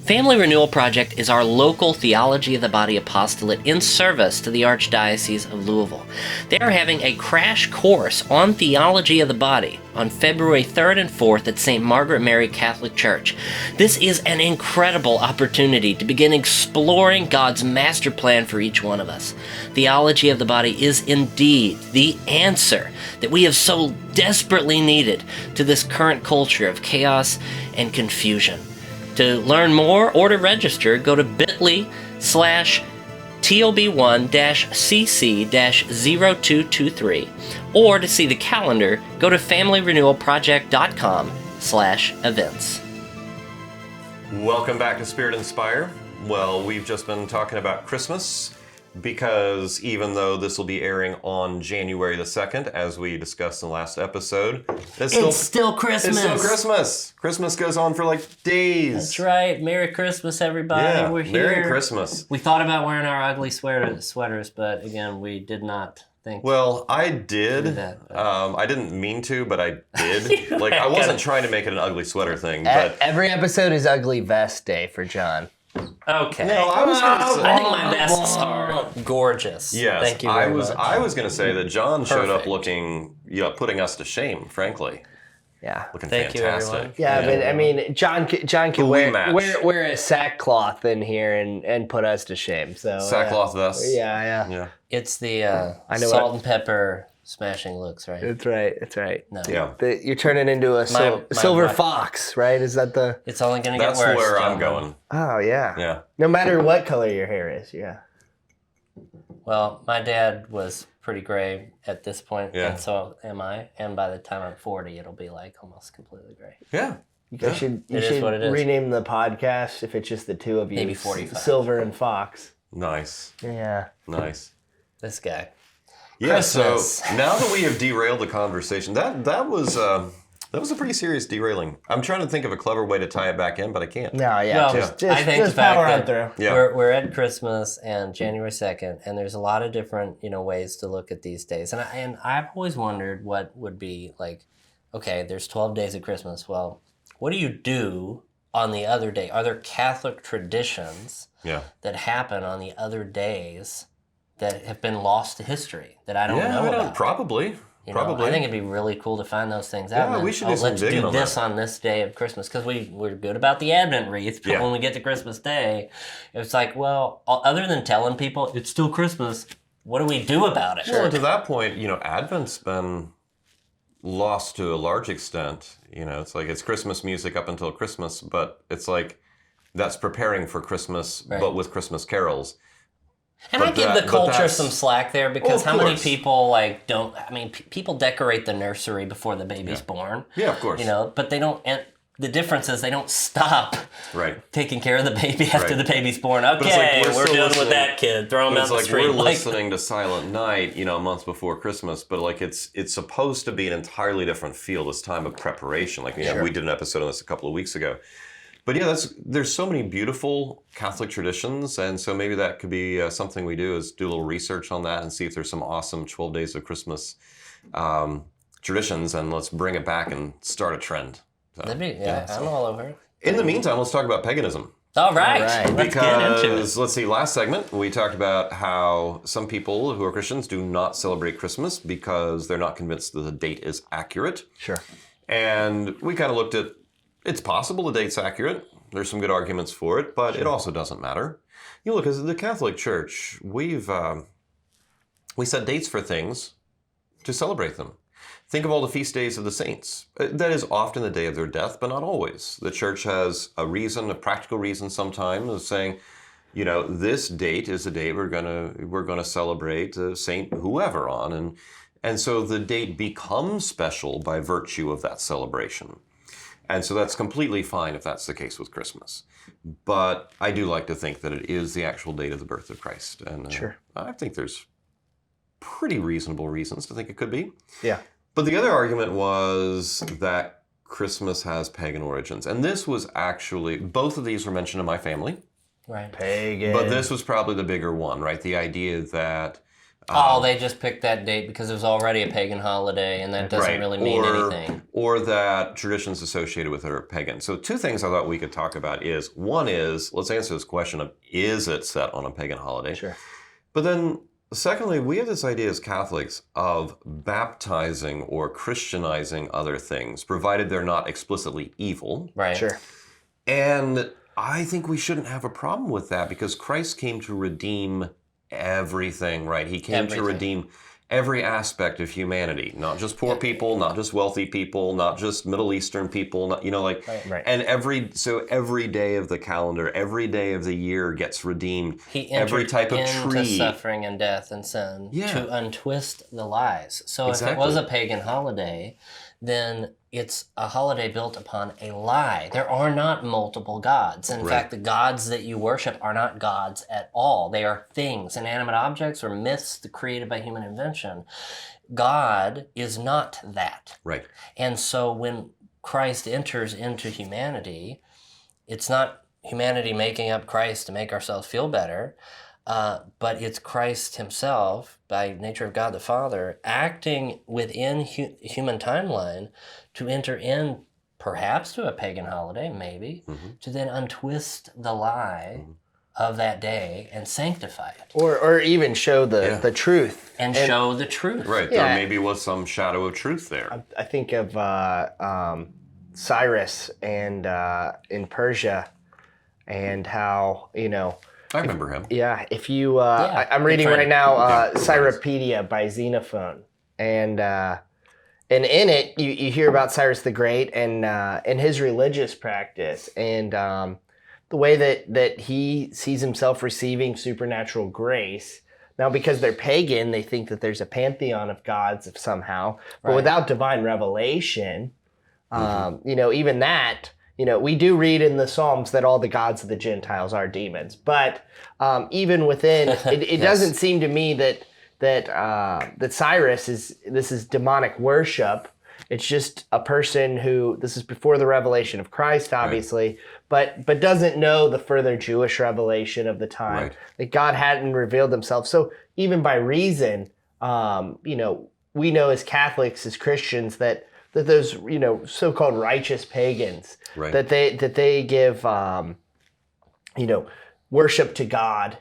Family Renewal Project is our local Theology of the Body apostolate in service to the Archdiocese of Louisville. They are having a crash course on Theology of the Body on February 3rd and 4th at St. Margaret Mary Catholic Church. This is an incredible opportunity to begin exploring God's master plan for each one of us. Theology of the Body is indeed the answer that we have so desperately needed to this current culture of chaos and confusion. To learn more or to register, go to bit.ly/TOB1-CC-0223, or to see the calendar, go to familyrenewalproject.com/events. Welcome back to Spirit Spire. Well, we've just been talking about Christmas, because even though this will be airing on January the 2nd, as we discussed in the last episode, it's still Christmas. It's still Christmas. Christmas goes on for like days. That's right. Merry Christmas, everybody. Yeah, We're here. Merry Christmas. We thought about wearing our ugly sweaters, but again, we did not think. Well, I did. That, I didn't mean to, but I did. I wasn't trying to make it an ugly sweater thing. But Every episode is Ugly Vest Day for John. Okay. No, I was going to say, I think my vests are gorgeous. Yes, Thank you very much. I was going to say that John showed up looking, putting us to shame, frankly. Yeah. Looking Thank you, fantastic. everyone. Yeah, but I mean, John can wear a sackcloth in here and put us to shame. So Sackcloth vest. Yeah. It's the I know salt and pepper smashing looks, right? That's right. No. Yeah. You're turning into a silver fox, right? Is that the? It's only going to get worse. That's where I'm gentlemen. going. Oh yeah. Yeah. No matter what color your hair is, yeah. Well, my dad was pretty gray at this point, Yeah. and so am I. And by the time I'm 40, it'll be like almost completely gray. Yeah. You guys should what it is. rename the podcast if it's just the two of you. Maybe 45. Silver and Fox. Nice. Yeah. Nice. This guy. Yeah. Christmas. So now that we have derailed the conversation, that was a pretty serious derailing. I'm trying to think of a clever way to tie it back in, but I can't. No, yeah. Well, Just I think just the fact power on that through. Yeah. we're at Christmas and January 2nd, and there's a lot of different ways to look at these days. And I've always wondered what would be like. Okay, there's 12 days of Christmas. Well, what do you do on the other day? Are there Catholic traditions that happen on the other days that have been lost to history that I don't know about? Probably. I think it'd be really cool to find those things out. Yeah, we should do some let's digging do on this that. on this day of Christmas, because we're good about the Advent wreath, but when we get to Christmas Day, it's like, well, other than telling people it's still Christmas, what do we do about it? Well, and to that point, Advent's been lost to a large extent. It's like it's Christmas music up until Christmas, but it's like that's preparing for Christmas, but with Christmas carols. And I give the culture some slack there because how many people don't? I mean, people decorate the nursery before the baby's born. Yeah, of course. But they don't. And the difference is they don't stop taking care of the baby after the baby's born. Okay, we're done with that kid. Throw him out the street. We're listening to Silent Night, months before Christmas, but it's supposed to be an entirely different feel. This time of preparation. We did an episode on this a couple of weeks ago. But there's so many beautiful Catholic traditions, and so maybe that could be something we do is do a little research on that and see if there's some awesome 12 Days of Christmas traditions, and let's bring it back and start a trend. So, I'm all over it. In the meantime, let's talk about paganism. All right. Let's get into it. Let's see, last segment, we talked about how some people who are Christians do not celebrate Christmas because they're not convinced that the date is accurate. Sure. And we kind of looked at it's possible the date's accurate. There's some good arguments for it, but it also doesn't matter. Look, as the Catholic Church, we set dates for things to celebrate them. Think of all the feast days of the saints. That is often the day of their death, but not always. The Church has a reason, a practical reason sometimes, of saying, this date is the day we're gonna celebrate Saint whoever on, and so the date becomes special by virtue of that celebration. And so that's completely fine if that's the case with Christmas. But I do like to think that it is the actual date of the birth of Christ. And I think there's pretty reasonable reasons to think it could be. Yeah. But the other argument was that Christmas has pagan origins. And this was actually, both of these were mentioned in my family. Right. Pagan. But this was probably the bigger one, right? The idea that they just picked that date because it was already a pagan holiday, and that doesn't really mean anything. Or that traditions associated with it are pagan. So two things I thought we could talk about is, one is, let's answer this question of, is it set on a pagan holiday? Sure. But then, secondly, we have this idea as Catholics of baptizing or Christianizing other things, provided they're not explicitly evil. Right. Sure. And I think we shouldn't have a problem with that because Christ came to redeem everything, right? He came to redeem every aspect of humanity, not just poor people, not just wealthy people, not just Middle Eastern people, Right. And every day of the calendar, every day of the year gets redeemed. He every type of into tree, suffering and death and sin to untwist the lies. So if it was a pagan holiday, then it's a holiday built upon a lie. There are not multiple gods. In fact, the gods that you worship are not gods at all. They are things, inanimate objects or myths created by human invention. God is not that. Right. And so when Christ enters into humanity, it's not humanity making up Christ to make ourselves feel better, but it's Christ himself, by nature of God the Father, acting within human timeline to enter in, perhaps to a pagan holiday, maybe, to then untwist the lie of that day and sanctify it. Or even show the truth. And show the truth. Right. Yeah. There maybe was some shadow of truth there. I think of Cyrus and in Persia and how, I remember him. Yeah, if you, I'm reading right now Cyropedia by Xenophon, and in it you hear about Cyrus the Great and his religious practice and the way that he sees himself receiving supernatural grace. Now, because they're pagan, they think that there's a pantheon of gods somehow, but without divine revelation, even that. We do read in the Psalms that all the gods of the Gentiles are demons, but even within, it doesn't seem to me that Cyrus is demonic worship. It's just a person who, this is before the revelation of Christ, obviously, but doesn't know the further Jewish revelation of the time, that God hadn't revealed himself. So even by reason, we know as Catholics, as Christians, that those so-called righteous pagans that they give worship to God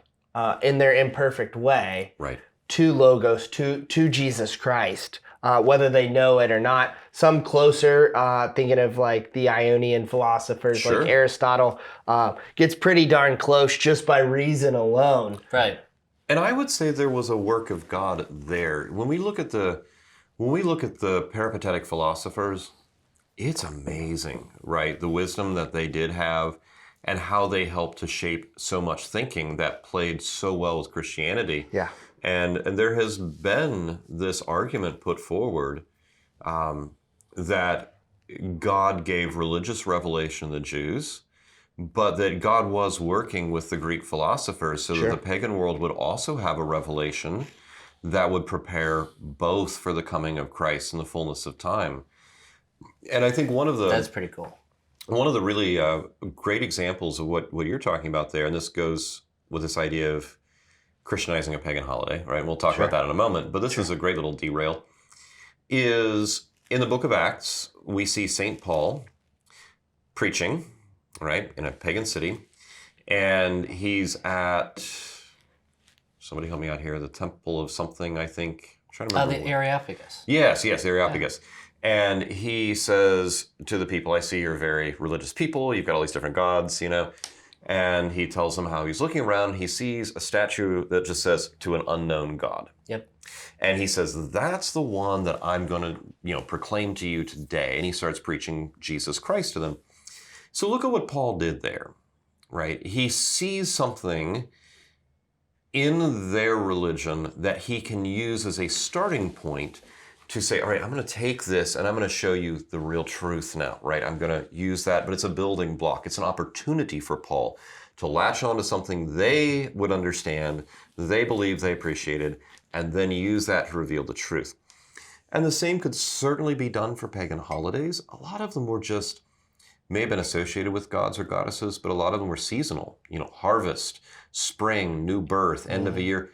in their imperfect way to Logos, to Jesus Christ, whether they know it or not. Some closer, thinking of like the Ionian philosophers like Aristotle, gets pretty darn close just by reason alone. Right. And I would say there was a work of God there. When we look at the peripatetic philosophers, it's amazing, right? The wisdom that they did have and how they helped to shape so much thinking that played so well with Christianity. Yeah. And there has been this argument put forward that God gave religious revelation to the Jews, but that God was working with the Greek philosophers so that the pagan world would also have a revelation that would prepare both for the coming of Christ and the fullness of time. And I think That's pretty cool. One of the really great examples of what you're talking about there, and this goes with this idea of Christianizing a pagan holiday, right? And we'll talk about that in a moment, but this is a great little derail, is in the book of Acts, we see St. Paul preaching, right, in a pagan city, and he's at, somebody help me out here, the temple of something, I think. I'm trying to remember. The Areopagus. Yes, the Areopagus. Yeah. And he says to the people, I see you're very religious people, you've got all these different gods, you know, and he tells them how he's looking around, he sees a statue that just says, to an unknown God. Yep. And he says, that's the one that I'm going to, you know, proclaim to you today. And he starts preaching Jesus Christ to them. So look at what Paul did there, right? He sees something in their religion that he can use as a starting point to say, all right, I'm going to take this and I'm going to show you the real truth now, right? I'm going to use that, but it's a building block. It's an opportunity for Paul to latch onto something they would understand, they believe, they appreciated, and then use that to reveal the truth. And the same could certainly be done for pagan holidays. A lot of them were just, may have been associated with gods or goddesses, but a lot of them were seasonal. You know, harvest, spring, new birth, end of a year.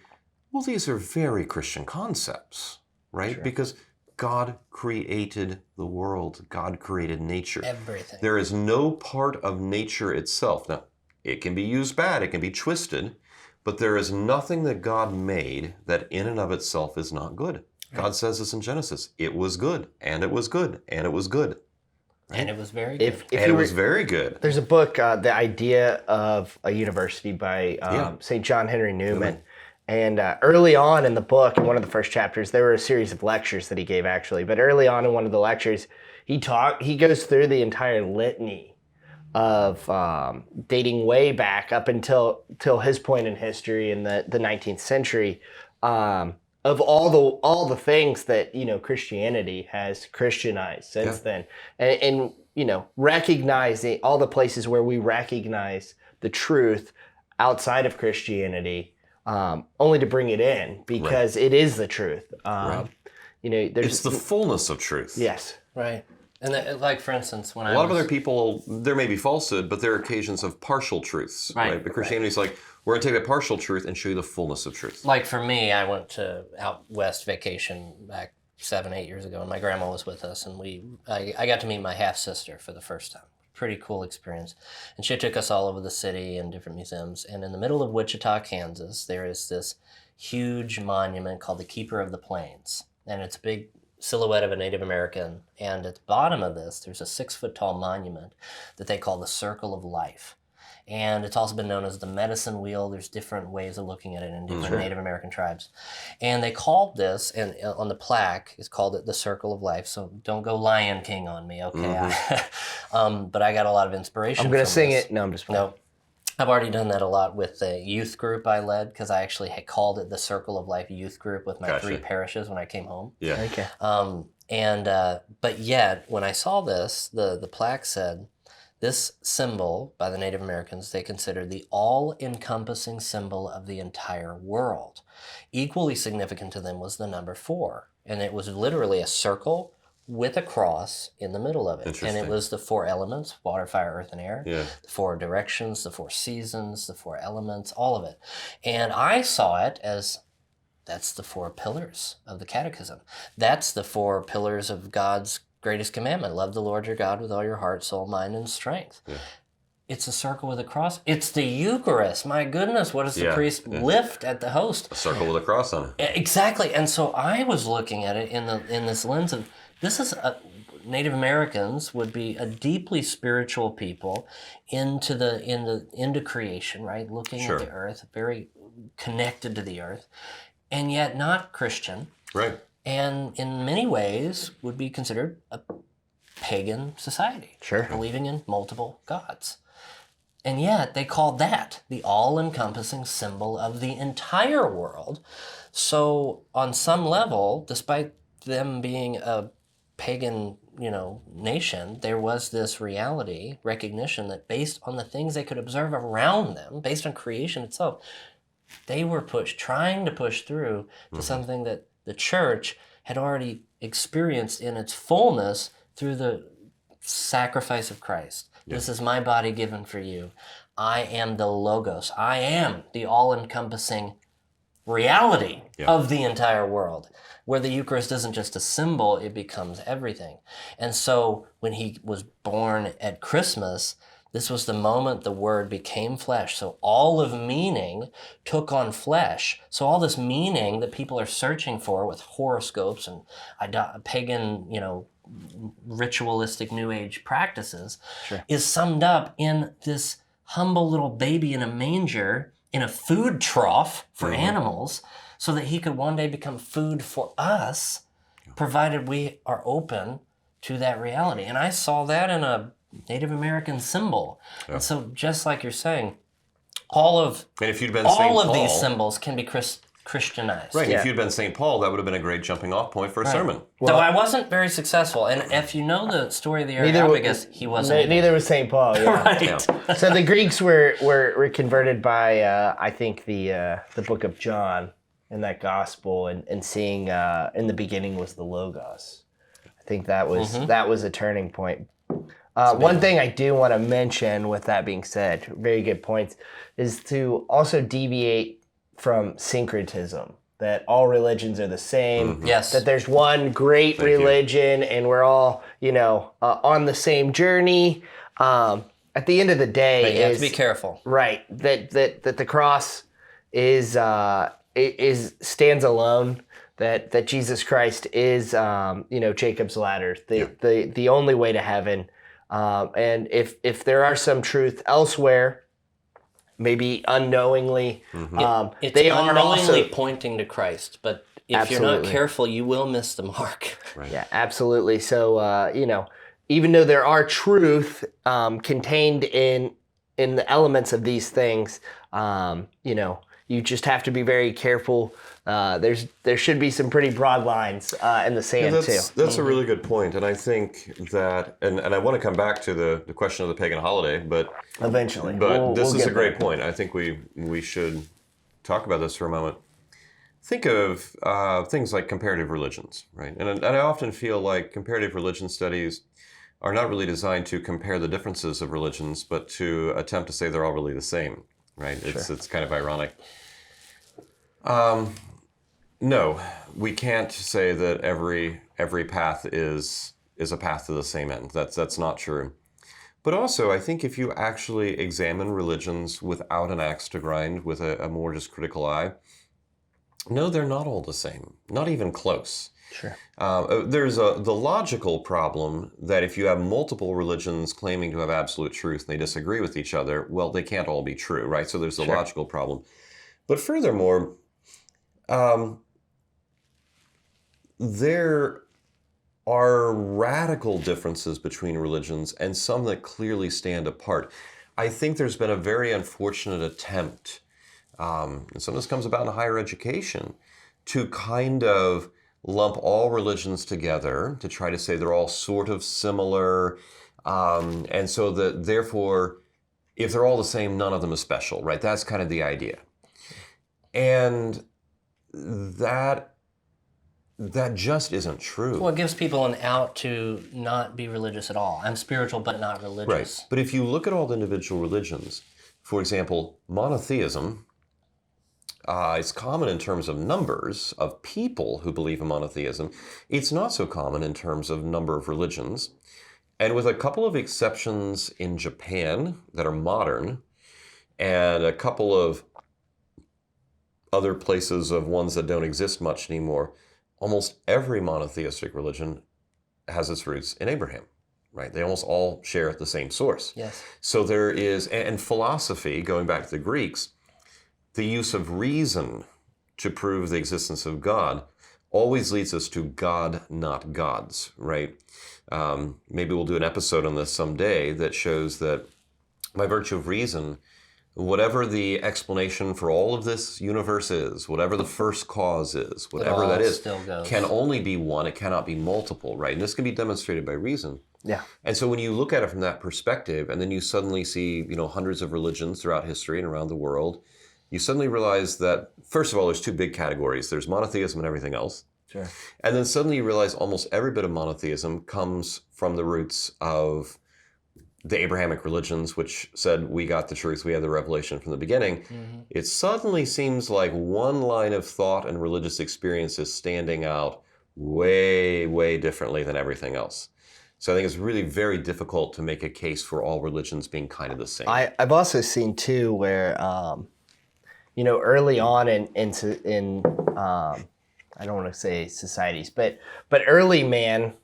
Well, these are very Christian concepts, right? Sure. Because God created the world. God created nature. Everything. There is no part of nature itself. Now, it can be used bad, it can be twisted, but there is nothing that God made that in and of itself is not good. God says this in Genesis, it was good, and it was good, and it was good. Right? And it was very good. And it was very good. There's a book, The Idea of a University by St. John Henry Newman. And early on in the book, in one of the first chapters, there were a series of lectures that he gave actually. But early on in one of the lectures, he goes through the entire litany of dating way back up until his point in history in the 19th century, of all the things that, you know, Christianity has Christianized since then, and you know, recognizing all the places where we recognize the truth outside of Christianity, only to bring it in because it is the truth. You know, it's the fullness of truth. Yes. Right. And like, for instance, when a lot of other people, there may be falsehood, but there are occasions of partial truths, right? But Christianity's like, we're going to take that partial truth and show you the fullness of truth. Like for me, I went to out west vacation back 7-8 years ago, and my grandma was with us, and I got to meet my half sister for the first time. Pretty cool experience. And she took us all over the city and different museums. And in the middle of Wichita, Kansas, there is this huge monument called the Keeper of the Plains, and it's a big silhouette of a Native American, and at the bottom of this, there's a 6-foot-tall monument that they call the Circle of Life. And it's also been known as the medicine wheel. There's different ways of looking at it in different Native American tribes. And they called this, and on the plaque, it's called it the Circle of Life. So don't go Lion King on me, okay? But I got a lot of inspiration. I'm going to sing this. it. No, I'm just playing. No. I've already done that a lot with the youth group I led, because I actually had called it the Circle of Life youth group with my 3 parishes when I came home. Yeah. Okay. But yet, when I saw this, the plaque said, this symbol by the Native Americans, they considered the all-encompassing symbol of the entire world. Equally significant to them was the number 4. And it was literally a circle with a cross in the middle of it. And it was the 4 elements, water, fire, earth, and air. Yeah. The 4 directions, the 4 seasons, the 4 elements, all of it. And I saw it as, that's the 4 pillars of the catechism. That's the 4 pillars of God's greatest commandment. Love the Lord your God with all your heart, soul, mind, and strength. Yeah. It's a circle with a cross. It's the Eucharist. My goodness, what does the priest lift at the host? A circle with a cross on it. Exactly. And so I was looking at it in this lens of, this is Native Americans would be a deeply spiritual people into creation, right? Looking at the earth, very connected to the earth, and yet not Christian. Right. And in many ways would be considered a pagan society. Sure. Believing in multiple gods. And yet they called that the all-encompassing symbol of the entire world. So on some level, despite them being a pagan, nation, there was this reality, recognition that based on the things they could observe around them, based on creation itself, they were trying to push through to something that the church had already experienced in its fullness through the sacrifice of Christ. Yeah. This is my body given for you. I am the Logos. I am the all-encompassing reality of the entire world, where the Eucharist isn't just a symbol, it becomes everything. And so when he was born at Christmas, this was the moment the Word became flesh. So all of meaning took on flesh. So all this meaning that people are searching for with horoscopes and pagan, ritualistic New Age practices is summed up in this humble little baby in a manger in a food trough for animals, so that he could one day become food for us, provided we are open to that reality. And I saw that in a Native American symbol. Yeah. And so just like you're saying, all of these symbols can be Christianized. Right. Yeah. If you'd been St. Paul, that would have been a great jumping off point for a sermon. Well, though I wasn't very successful. And if you know the story of the Areopagus, he wasn't. Neither was St. Paul. Yeah. Right. Yeah. So the Greeks were converted by, I think, the book of John in that gospel, and seeing in the beginning was the Logos. I think that was a turning point. One thing I do want to mention, with that being said, very good points, is to also deviate from syncretism, that all religions are the same. Mm-hmm. Yes. That there's one great religion and we're all, on the same journey. At the end of the day, but you have to be careful. Right. That the cross stands alone. That Jesus Christ is, Jacob's ladder, the only way to heaven. And if there are some truth elsewhere, maybe unknowingly, it's they are unknowingly also pointing to Christ. But if you're not careful, you will miss the mark. Right. Yeah, absolutely. So, even though there are truth contained in the elements of these things, you just have to be very careful. There should be some pretty broad lines in the sand too. That's a really good point, and I think that, and I want to come back to the question of the pagan holiday, but eventually. But this is a great point. I think we should talk about this for a moment. Think of things like comparative religions, right? And I often feel like comparative religion studies are not really designed to compare the differences of religions, but to attempt to say they're all really the same, right? Sure. It's kind of ironic. No, we can't say that every path is a path to the same end. That's not true. But also, I think if you actually examine religions without an axe to grind, with a more just critical eye, no, they're not all the same. Not even close. Sure. There's the logical problem that if you have multiple religions claiming to have absolute truth and they disagree with each other, well, they can't all be true, right? So there's the logical problem. But furthermore, there are radical differences between religions and some that clearly stand apart. I think there's been a very unfortunate attempt, and some of this comes about in higher education, to kind of lump all religions together to try to say they're all sort of similar, and so that therefore, if they're all the same, none of them is special, right? That's kind of the idea. And that just isn't true. Well, it gives people an out to not be religious at all. I'm spiritual, but not religious. Right. But if you look at all the individual religions, for example, monotheism is common in terms of numbers of people who believe in monotheism. It's not so common in terms of number of religions. And with a couple of exceptions in Japan that are modern, and a couple of other places of ones that don't exist much anymore, almost every monotheistic religion has its roots in Abraham, right? They almost all share the same source. Yes. So there is, and philosophy, going back to the Greeks, the use of reason to prove the existence of God always leads us to God, not gods, right? Maybe we'll do an episode on this someday that shows that by virtue of reason, whatever the explanation for all of this universe is, whatever the first cause is, whatever that is, can only be one. It cannot be multiple, right? And this can be demonstrated by reason. Yeah. And so when you look at it from that perspective, and then you suddenly see, hundreds of religions throughout history and around the world, you suddenly realize that, first of all, there's two big categories. There's monotheism and everything else. Sure. And then suddenly you realize almost every bit of monotheism comes from the roots of the Abrahamic religions, which said we got the truth, we had the revelation from the beginning. Mm-hmm. It suddenly seems like one line of thought and religious experience is standing out way, way differently than everything else. So I think it's really very difficult to make a case for all religions being kind of the same. I've also seen too where, early on in I don't want to say societies, but early man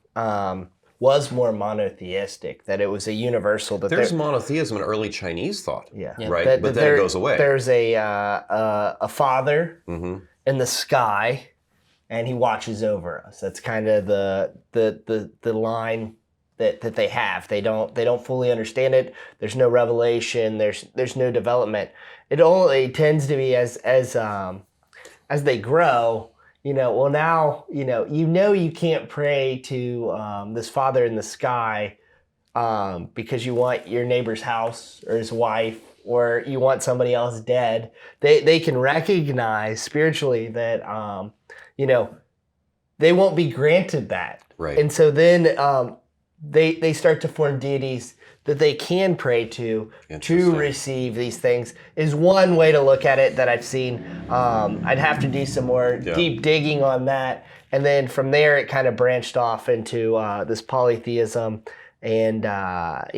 was more monotheistic, that it was a universal. That there's monotheism in early Chinese thought, right? But then it goes away. There's a father in the sky, and he watches over us. That's kind of the line that they have. They don't fully understand it. There's no revelation. There's no development. It only tends to be as they grow. Now you can't pray to this Father in the sky because you want your neighbor's house or his wife, or you want somebody else dead. They can recognize spiritually that they won't be granted that. Right. And so then they start to form deities that they can pray to receive these things, is one way to look at it that I've seen. I'd have to do some more deep digging on that. And then from there, it kind of branched off into this polytheism and that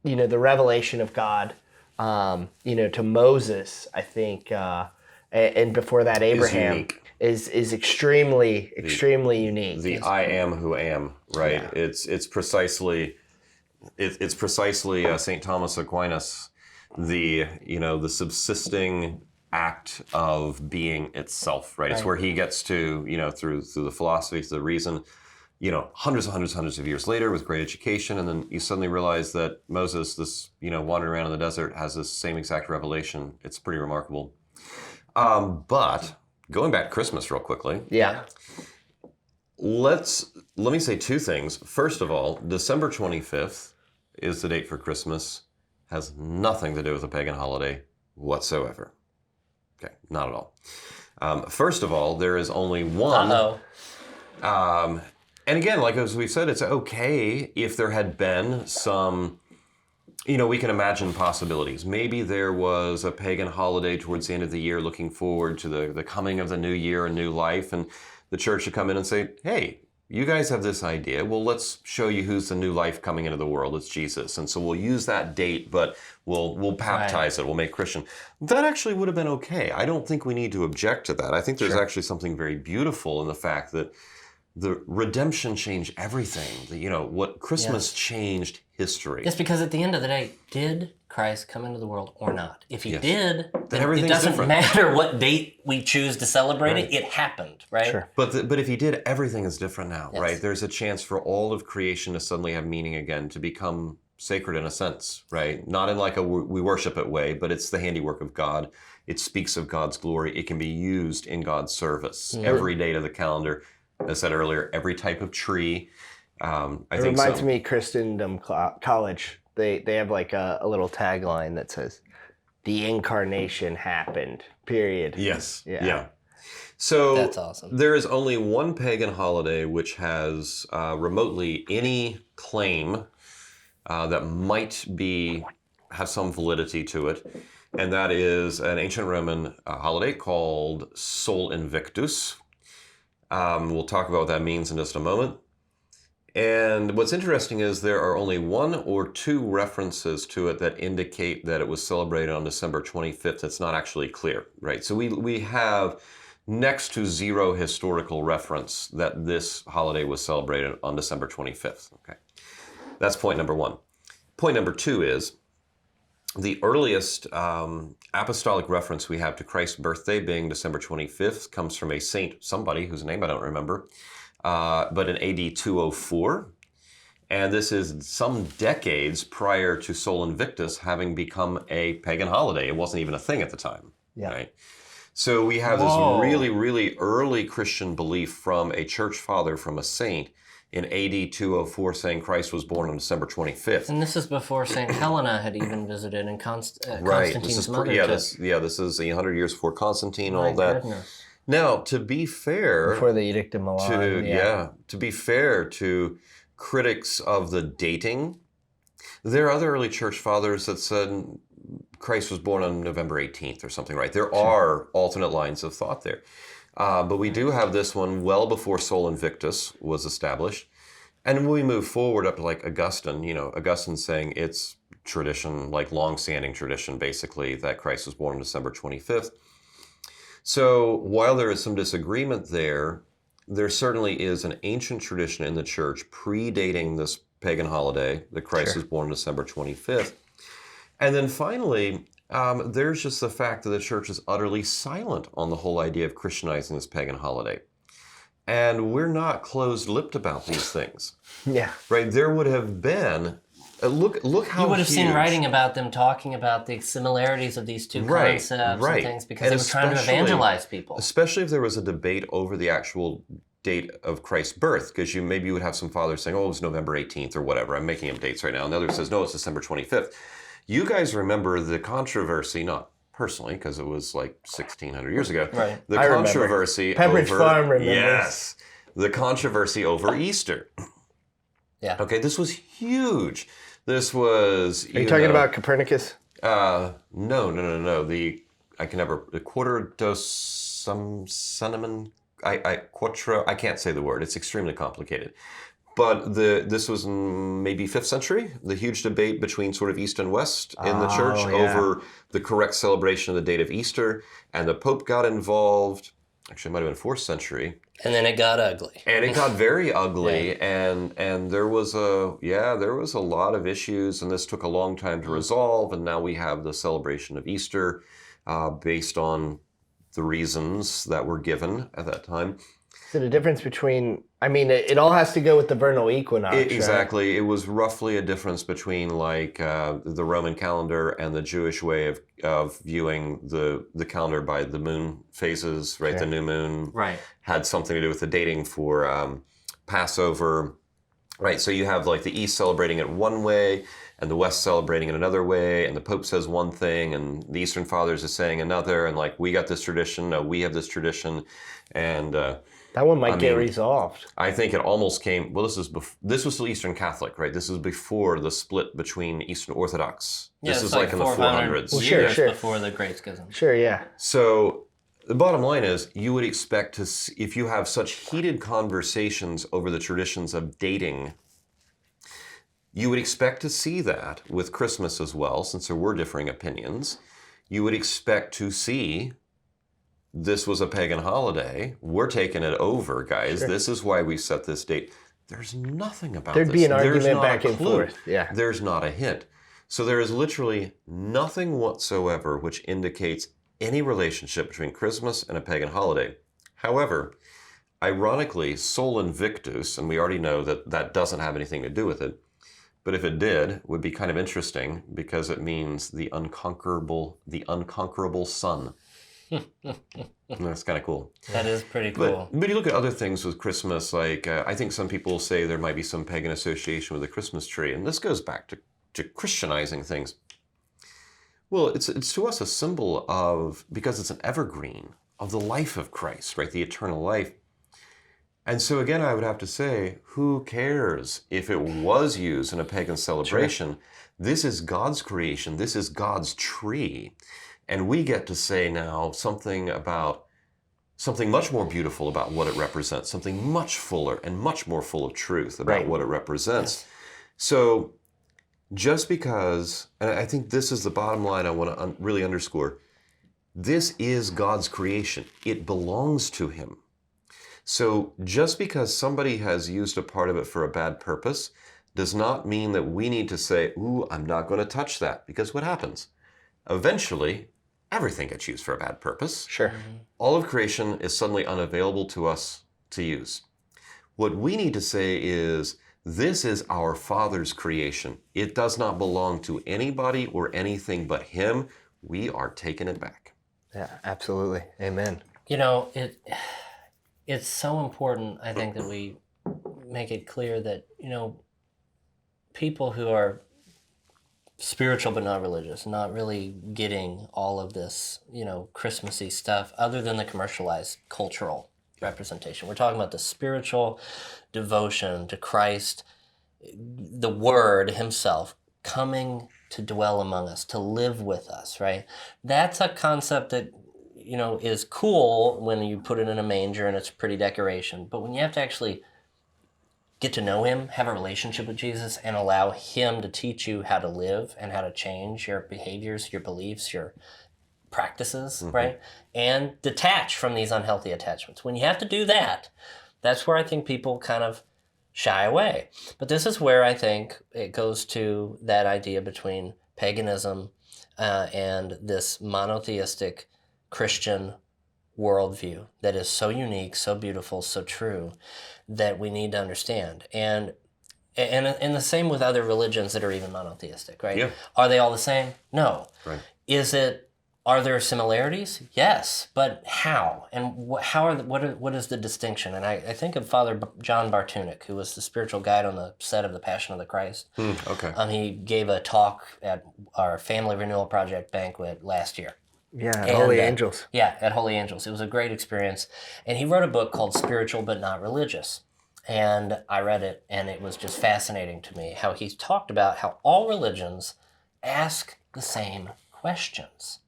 the revelation of God, to Moses, I think, and before that, Abraham. Is extremely unique. The I am who am, right? Yeah. It's precisely St. Thomas Aquinas, the subsisting act of being itself, right? It's where he gets to, through the philosophy, through the reason, hundreds of years later with great education, and then you suddenly realize that Moses, this, wandering around in the desert, has this same exact revelation. It's pretty remarkable. But going back to Christmas real quickly. Yeah. Let me say two things. First of all, December 25th is the date for Christmas. Has nothing to do with a pagan holiday whatsoever. Okay, not at all. First of all, there is only one. Uh-oh. And again, like as we said, it's okay if there had been some, we can imagine possibilities. Maybe there was a pagan holiday towards the end of the year looking forward to the coming of the new year and new life, and the church would come in and say, hey, you guys have this idea. Well, let's show you who's the new life coming into the world. It's Jesus. And so we'll use that date, but we'll baptize it. We'll make Christian. That actually would have been okay. I don't think we need to object to that. I think there's actually something very beautiful in the fact that the redemption changed everything. What Christmas changed history. Yes, because at the end of the day, did Christ come into the world or not? If he did, then everything's it doesn't different. Matter what date we choose to celebrate it. It happened, right? Sure. But if he did, everything is different now, right? There's a chance for all of creation to suddenly have meaning again, to become sacred in a sense, right? Not in like a we worship it way, but it's the handiwork of God. It speaks of God's glory. It can be used in God's service. Every date of the calendar. As I said earlier, every type of tree. It reminds me, Christendom College, they have like a little tagline that says, "The incarnation happened, period." Yes. Yeah. So that's awesome. There is only one pagan holiday which has remotely any claim that might have some validity to it, and that is an ancient Roman holiday called Sol Invictus. We'll talk about what that means in just a moment. And what's interesting is there are only one or two references to it that indicate that it was celebrated on December 25th. It's not actually clear, right? So we have next to zero historical reference that this holiday was celebrated on December 25th. Okay, that's point number one. Point number two is the earliest apostolic reference we have to Christ's birthday being December 25th comes from a saint, somebody whose name I don't remember, but in AD 204. And this is some decades prior to Sol Invictus having become a pagan holiday. It wasn't even a thing at the time. Yeah. Right? So we have Whoa. this really, really early Christian belief from a church father, from a saint, in AD 204, saying Christ was born on December 25th. And this is before St. Helena had even visited, and Right. Constantine's mother. This is 100 years before Constantine, all My that. goodness. Now, to be fair, Before the Edict of Milan. to be fair to critics of the dating, there are other early church fathers that said Christ was born on November 18th or something, right? There are alternate lines of thought there. But we do have this one well before Sol Invictus was established. And when we move forward up to like Augustine, Augustine saying it's tradition, like long-standing tradition, basically, that Christ was born on December 25th. So while there is some disagreement there certainly is an ancient tradition in the church predating this pagan holiday that Christ was born on December 25th. And then finally, there's just the fact that the church is utterly silent on the whole idea of Christianizing this pagan holiday. And we're not closed-lipped about these things. Yeah. Right? There would have been, look how You would have seen huge- writing about them talking about the similarities of these two concepts and things, because they were trying to especially- evangelize people. Especially if there was a debate over the actual date of Christ's birth, because maybe you would have some fathers saying, oh, it was November 18th or whatever. I'm making up dates right now. And the other says, no, it's December 25th. You guys remember the controversy, not personally, because it was like 1,600 years ago. Right. The I remember. controversy Pepperidge over... Farm remembers. Yes. The controversy over Easter. Yeah. Okay, this was huge. This was... Are you talking about Copernicus? No. The quarter dos cinnamon... Quattro... I can't say the word. It's extremely complicated. But this was maybe 5th century, the huge debate between sort of East and West in the church over the correct celebration of the date of Easter. And the Pope got involved. Actually, it might have been 4th century. And then it got ugly. And it got very ugly, Yeah. and there was a lot of issues, and this took a long time to resolve. And now we have the celebration of Easter, based on the reasons that were given at that time. Is it a difference between? I mean, it all has to go with the vernal equinox. Exactly. Right? It was roughly a difference between like the Roman calendar and the Jewish way of viewing the calendar by the moon phases, right? Sure. The new moon Right. had something to do with the dating for Passover, right? So you have like the East celebrating it one way and the West celebrating it another way, and the Pope says one thing and the Eastern Fathers is saying another, and like we got this tradition, no, we have this tradition, and That one might get resolved. I think it almost came. Well, this was still Eastern Catholic, right? This is before the split between Eastern Orthodox. This is like in the 400s. Well, Years sure. before the Great Schism. Sure, yeah. So the bottom line is, you would expect to see, if you have such heated conversations over the traditions of dating, you would expect to see that with Christmas as well, since there were differing opinions. You would expect to see this was a pagan holiday. We're taking it over, guys. Sure. This is why we set this date. There's nothing about There'd this. be an There's argument not back a and clue. forth. Yeah. There's not a hint. So there is literally nothing whatsoever which indicates any relationship between Christmas and a pagan holiday. However, ironically, Sol Invictus, and we already know that that doesn't have anything to do with it, but if it did, it would be kind of interesting because it means the unconquerable sun. That's kind of cool. That is pretty cool. But you look at other things with Christmas, like I think some people say there might be some pagan association with the Christmas tree, and this goes back to Christianizing things. Well, it's to us a symbol of, because it's an evergreen of the life of Christ, right? The eternal life. And so again, I would have to say, who cares if it was used in a pagan celebration? Sure. This is God's creation. This is God's tree. And we get to say now something much more beautiful about what it represents, something much fuller and much more full of truth about what it represents. Yes. So just because, and I think this is the bottom line I want to really underscore, this is God's creation. It belongs to Him. So just because somebody has used a part of it for a bad purpose does not mean that we need to say, ooh, I'm not going to touch that. Because what happens? Eventually, everything gets used for a bad purpose. Sure. All of creation is suddenly unavailable to us to use. What we need to say is, This is our Father's creation. It does not belong to anybody or anything but Him. We are taking it back. Yeah, absolutely. Amen. You know, it's so important, I think, that we make it clear that, you know, people who are spiritual but not religious, not really getting all of this, you know, Christmassy stuff other than the commercialized cultural representation. We're talking about the spiritual devotion to Christ, the Word Himself coming to dwell among us, to live with us, right? That's a concept that, you know, is cool when you put it in a manger and it's pretty decoration. But when you have to actually get to know Him, have a relationship with Jesus, and allow Him to teach you how to live and how to change your behaviors, your beliefs, your practices, right? And detach from these unhealthy attachments. When you have to do that, that's where I think people kind of shy away. But this is where I think it goes to that idea between paganism and this monotheistic Christian worldview that is so unique, so beautiful, so true, that we need to understand. And the same with other religions that are even monotheistic, right? Yeah. Are they all the same? No. Right. Are there similarities? Yes, but how? And what is the distinction? And I think of Father John Bartunek, who was the spiritual guide on the set of The Passion of the Christ. Okay. He gave a talk at our Family Renewal Project banquet last year. Yeah, at Holy Angels. Yeah, at Holy Angels. It was a great experience. And he wrote a book called Spiritual But Not Religious. And I read it, and it was just fascinating to me how he talked about how all religions ask the same questions.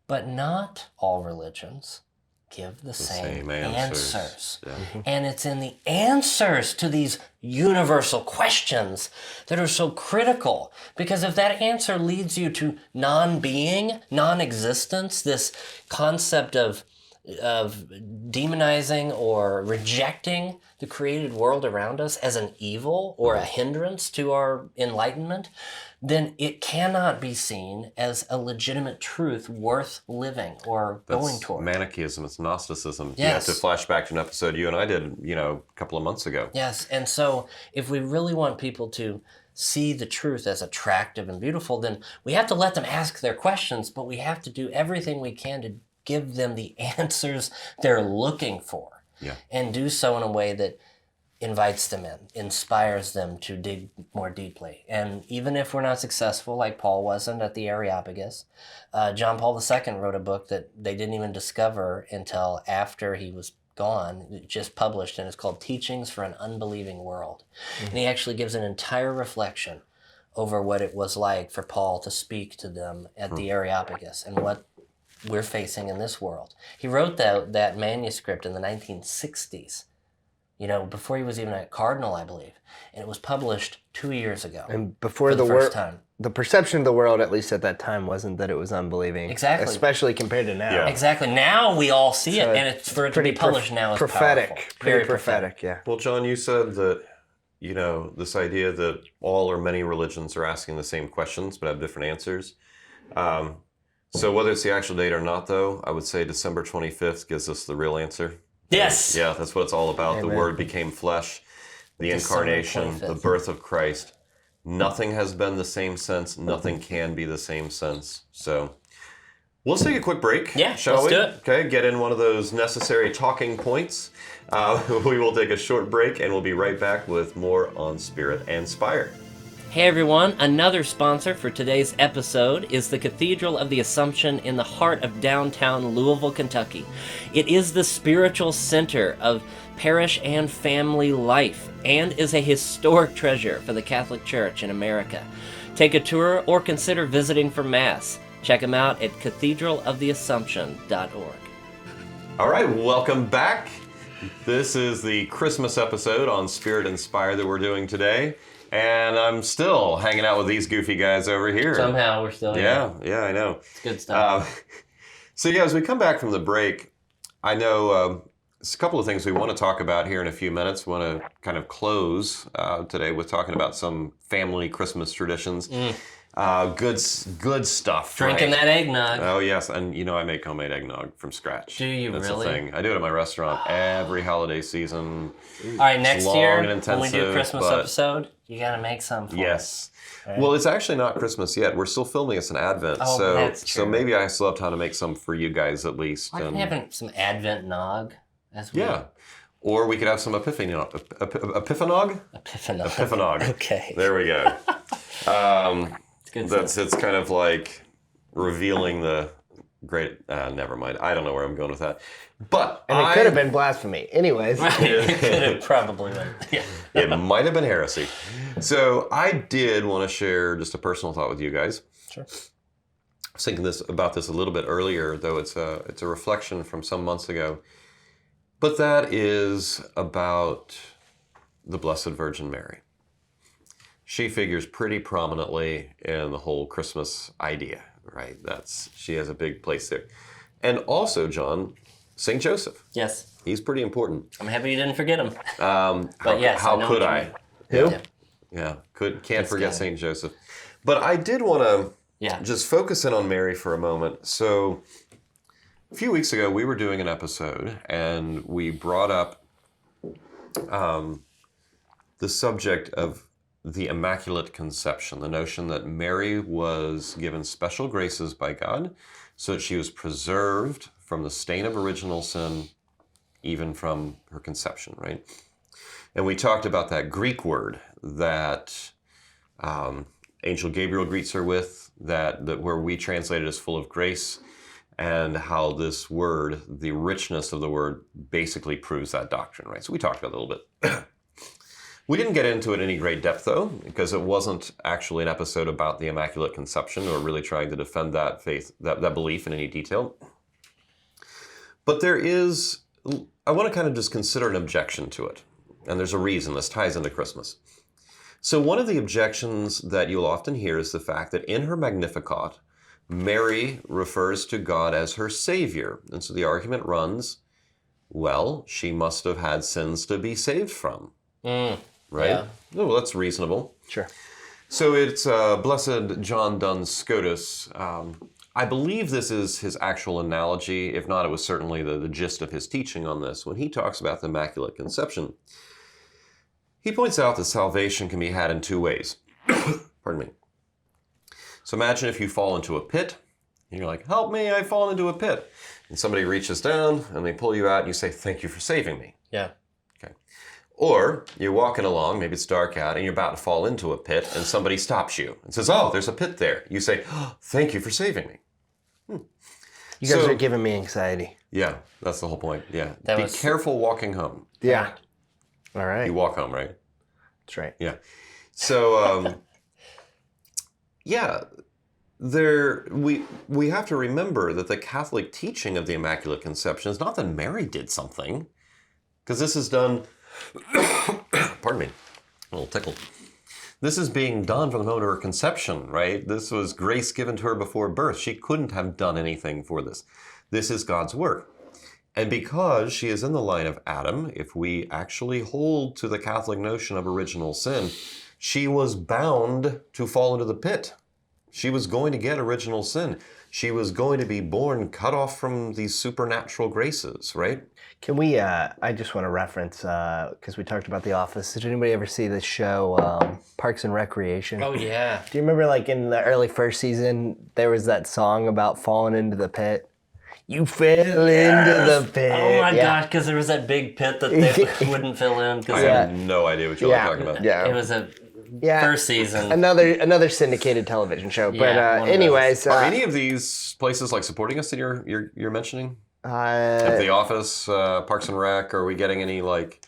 But not all religions give the same answers. Yeah. And it's in the answers to these universal questions that are so critical. Because if that answer leads you to non-being, non-existence, this concept of demonizing or rejecting the created world around us as an evil or a hindrance to our enlightenment, then it cannot be seen as a legitimate truth worth living or going toward. Manichaeism, it's Gnosticism. Yes. You have to flash back to an episode you and I did, a couple of months ago. Yes, and so if we really want people to see the truth as attractive and beautiful, then we have to let them ask their questions, but we have to do everything we can to give them the answers they're looking for. Yeah. And do so in a way that invites them in, inspires them to dig more deeply. And even if we're not successful, like Paul wasn't at the Areopagus, John Paul II wrote a book that they didn't even discover until after he was gone. It just published, and it's called Teachings for an Unbelieving World. And he actually gives an entire reflection over what it was like for Paul to speak to them at the Areopagus and what we're facing in this world. He wrote that manuscript in the 1960s, before he was even a cardinal, I believe. And it was published 2 years ago. And before the first time. The perception of the world, at least at that time, wasn't that it was unbelieving. Exactly. Especially compared to now. Yeah. Exactly. Now we all see it, and it's for it to be published now is prophetic. powerful. Pretty prophetic, yeah. Well, John, you said that, this idea that all or many religions are asking the same questions but have different answers. So whether it's the actual date or not, though, I would say December 25th gives us the real answer. Yes. Yeah, that's what it's all about. Amen. The Word became flesh, the December incarnation, 25th. the birth of Christ. Nothing has been the same since. Nothing can be the same since. So let's take a quick break, shall we? Let's do it. Okay, get in one of those necessary talking points. We will take a short break, and we'll be right back with more on Spirit and Spire. Hey everyone, another sponsor for today's episode is the Cathedral of the Assumption in the heart of downtown Louisville, Kentucky. It is the spiritual center of parish and family life and is a historic treasure for the Catholic Church in America. Take a tour or consider visiting for Mass. Check them out at cathedraloftheassumption.org. All right, welcome back. This is the Christmas episode on Spirit and Spire that we're doing today. And I'm still hanging out with these goofy guys over here. Somehow we're still here. Yeah, I know. It's good stuff. So as we come back from the break, I know there's a couple of things we want to talk about here in a few minutes. We want to kind of close today with talking about some family Christmas traditions. Good stuff. Drinking right? that eggnog. Oh yes, and I make homemade eggnog from scratch. Do you That's really? the thing. I do it at my restaurant every holiday season. All right, next year and when we do a intensive, Christmas but- episode, you gotta make some for Yes. Right. Well, it's actually not Christmas yet. We're still filming us in Advent, Oh, so that's true. maybe I still have time to make some for you guys at least. Why can't having some Advent nog as we Yeah. Or we could have some epiphanog. Epiphanog? Epiphanog. Epiphanog. Okay. There we go. It's good stuff. It's kind of like revealing the great. Never mind. I don't know where I'm going with that. But And it could have been blasphemy. Anyways. It could have probably been. Yeah. It might have been heresy. So I did want to share just a personal thought with you guys. Sure. I was thinking about this a little bit earlier, though it's a reflection from some months ago. But that is about the Blessed Virgin Mary. She figures pretty prominently in the whole Christmas idea, right? She has a big place there. And also, John, St. Joseph. Yes. He's pretty important. I'm happy you didn't forget him. Yes, how could I? Who? Yeah. Can't forget guy. St. Joseph. But I did want to Yeah. just focus in on Mary for a moment. So a few weeks ago, we were doing an episode, and we brought up the subject of the Immaculate Conception, the notion that Mary was given special graces by God so that she was preserved from the stain of original sin, even from her conception, right? And we talked about that Greek word that Angel Gabriel greets her with, that where we translate it as full of grace, and how this word, the richness of the word, basically proves that doctrine, right? So we talked about it a little bit. We didn't get into it in any great depth, though, because it wasn't actually an episode about the Immaculate Conception or really trying to defend that faith, that belief in any detail. But I want to kind of just consider an objection to it. And there's a reason. This ties into Christmas. So one of the objections that you'll often hear is the fact that in her Magnificat, Mary refers to God as her Savior. And so the argument runs, well, she must have had sins to be saved from. Right? Yeah. Oh, well, that's reasonable. Sure. So it's Blessed John Duns Scotus. I believe this is his actual analogy. If not, it was certainly the gist of his teaching on this. When he talks about the Immaculate Conception, he points out that salvation can be had in two ways. Pardon me. So imagine if you fall into a pit, and you're like, help me, I've fallen into a pit. And somebody reaches down, and they pull you out, and you say, thank you for saving me. Yeah. Okay. Or you're walking along, maybe it's dark out, and you're about to fall into a pit, and somebody stops you and says, oh, there's a pit there. You say, oh, thank you for saving me. You guys are giving me anxiety. Yeah, that's the whole point. Yeah. That Be was- careful walking home. Yeah. All right. You walk home, right? That's right. Yeah. So, yeah, we have to remember that the Catholic teaching of the Immaculate Conception is not that Mary did something, because this is done, pardon me, a little tickled. This is being done from the moment of her conception, right? This was grace given to her before birth. She couldn't have done anything for this. This is God's work. And because she is in the line of Adam, if we actually hold to the Catholic notion of original sin, she was bound to fall into the pit. She was going to get original sin. She was going to be born cut off from these supernatural graces, right? Can we, I just want to reference, because we talked about The Office. Did anybody ever see the show Parks and Recreation? Oh, yeah. Do you remember, like, in the early first season, there was that song about falling into the pit? You fell into the pit. Oh, my Yeah. gosh, because there was that big pit that they wouldn't fill in. I 'cause have no idea what you're Yeah. talking about. Yeah. It was a Yeah. first season. Another syndicated television show. Yeah, But one of anyways, Are any of these places like supporting us that you're mentioning? At The Office, Parks and Rec, are we getting any like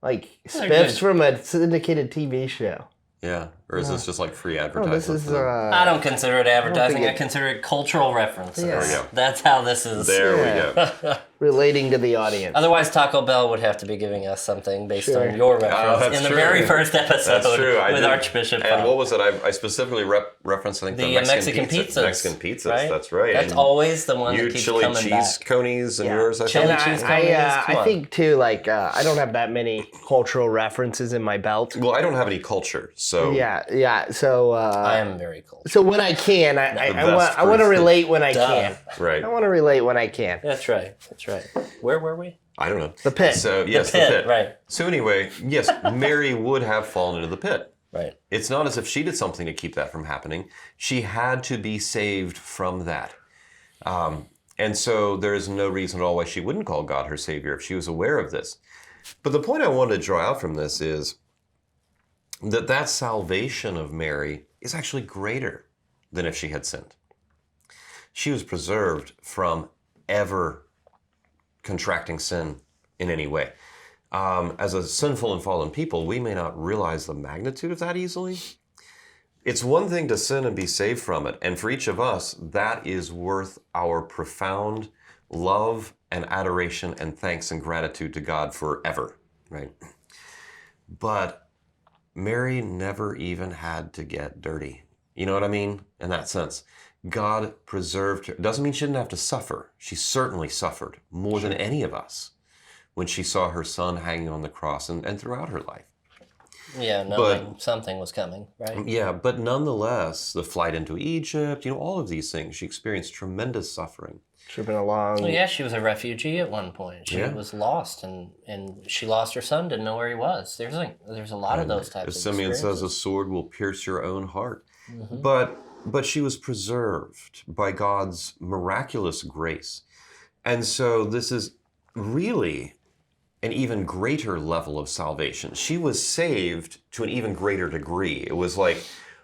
They're spiffs good. from a syndicated TV show. yeah, or is this just like free Oh, advertising? this is. I don't consider it advertising. think I consider it cultural references. There we go. That's how this is. There Yeah. we go. relating to the audience. Otherwise, Taco Bell would have to be giving us something based Sure. on your reference that's in the true. very first episode That's true. I with did. Archbishop. And what was it? I specifically referenced, I think, the Mexican Mexican pizzas. Mexican pizzas. Right? That's right. That's And always the one you that keeps chili coming cheese back. conies and Yeah. yours, I Chili think. cheese conies, come I on. think too, like, I don't have that many cultural references in my belt. Well, I don't have any culture, So Yeah. So I am very cold. so when I can, I best want to proof. relate when I Duh. can. right. I want to relate when I can. That's right. Where were we? I don't know. The pit. So yes, The pit, right. So anyway, yes, Mary would have fallen into the pit. Right. It's not as if she did something to keep that from happening. She had to be saved from that. And so there is no reason at all why she wouldn't call God her Savior if she was aware of this. But the point I wanted to draw out from this is that salvation of Mary is actually greater than if she had sinned. She was preserved from ever contracting sin in any way. As a sinful and fallen people, we may not realize the magnitude of that easily. It's one thing to sin and be saved from it. And for each of us, that is worth our profound love and adoration and thanks and gratitude to God forever, right? But Mary never even had to get dirty. You know what I mean? In that sense, God preserved her. Doesn't mean she didn't have to suffer. She certainly suffered more than any of us when she saw her son hanging on the cross and throughout her life. Yeah, knowing something was coming, right? Yeah, but nonetheless, the flight into Egypt, all of these things, she experienced tremendous suffering. Should have been a long. Well, yeah, she was a refugee at one point. She was lost, and she lost her son, didn't know where he was. There's a lot of those types of Simeon experiences. says, a sword will pierce your own heart. Mm-hmm. But she was preserved by God's miraculous grace. And so this is really an even greater level of salvation. She was saved to an even greater degree. It was like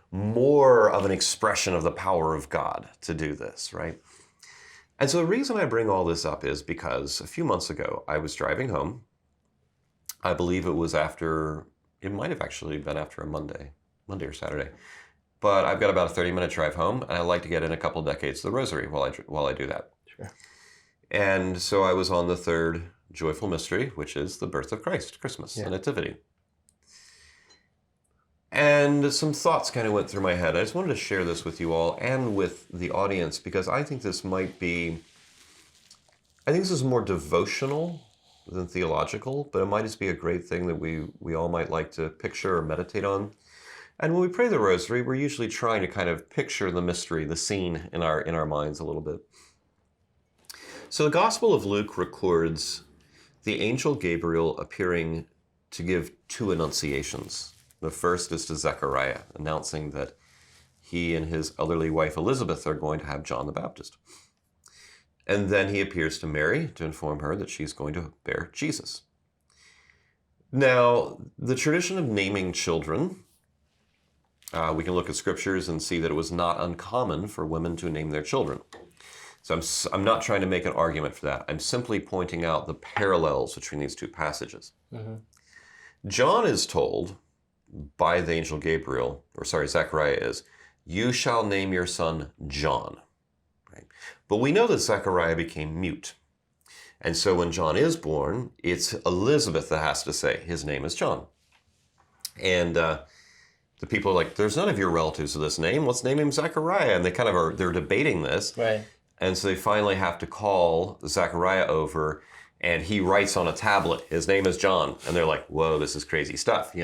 more of an expression of the power of God to do this, right? And so the reason I bring all this up is because a few months ago, I was driving home. I believe it might have actually been after a Monday or Saturday. But I've got about a 30-minute drive home, and I like to get in a couple decades of the rosary while I do that. Sure. And so I was on the third joyful mystery, which is the birth of Christ, Christmas, the Nativity. And some thoughts kind of went through my head. I just wanted to share this with you all and with the audience because I think this is more devotional than theological, but it might just be a great thing that we all might like to picture or meditate on. And when we pray the rosary, we're usually trying to kind of picture the mystery, the scene in our minds a little bit. So the Gospel of Luke records the angel Gabriel appearing to give two annunciations. The first is to Zechariah, announcing that he and his elderly wife Elizabeth are going to have John the Baptist. And then he appears to Mary to inform her that she's going to bear Jesus. Now, the tradition of naming children, we can look at scriptures and see that it was not uncommon for women to name their children. So I'm not trying to make an argument for that. I'm simply pointing out the parallels between these two passages. Mm-hmm. John is told by the angel Gabriel, Zechariah is, you shall name your son John. Right? But we know that Zechariah became mute. And so when John is born, it's Elizabeth that has to say, his name is John. And the people are like, there's none of your relatives with this name. Let's name him Zechariah. And they're debating this. Right. And so they finally have to call Zechariah over, and he writes on a tablet, his name is John. And they're like, whoa, this is crazy stuff,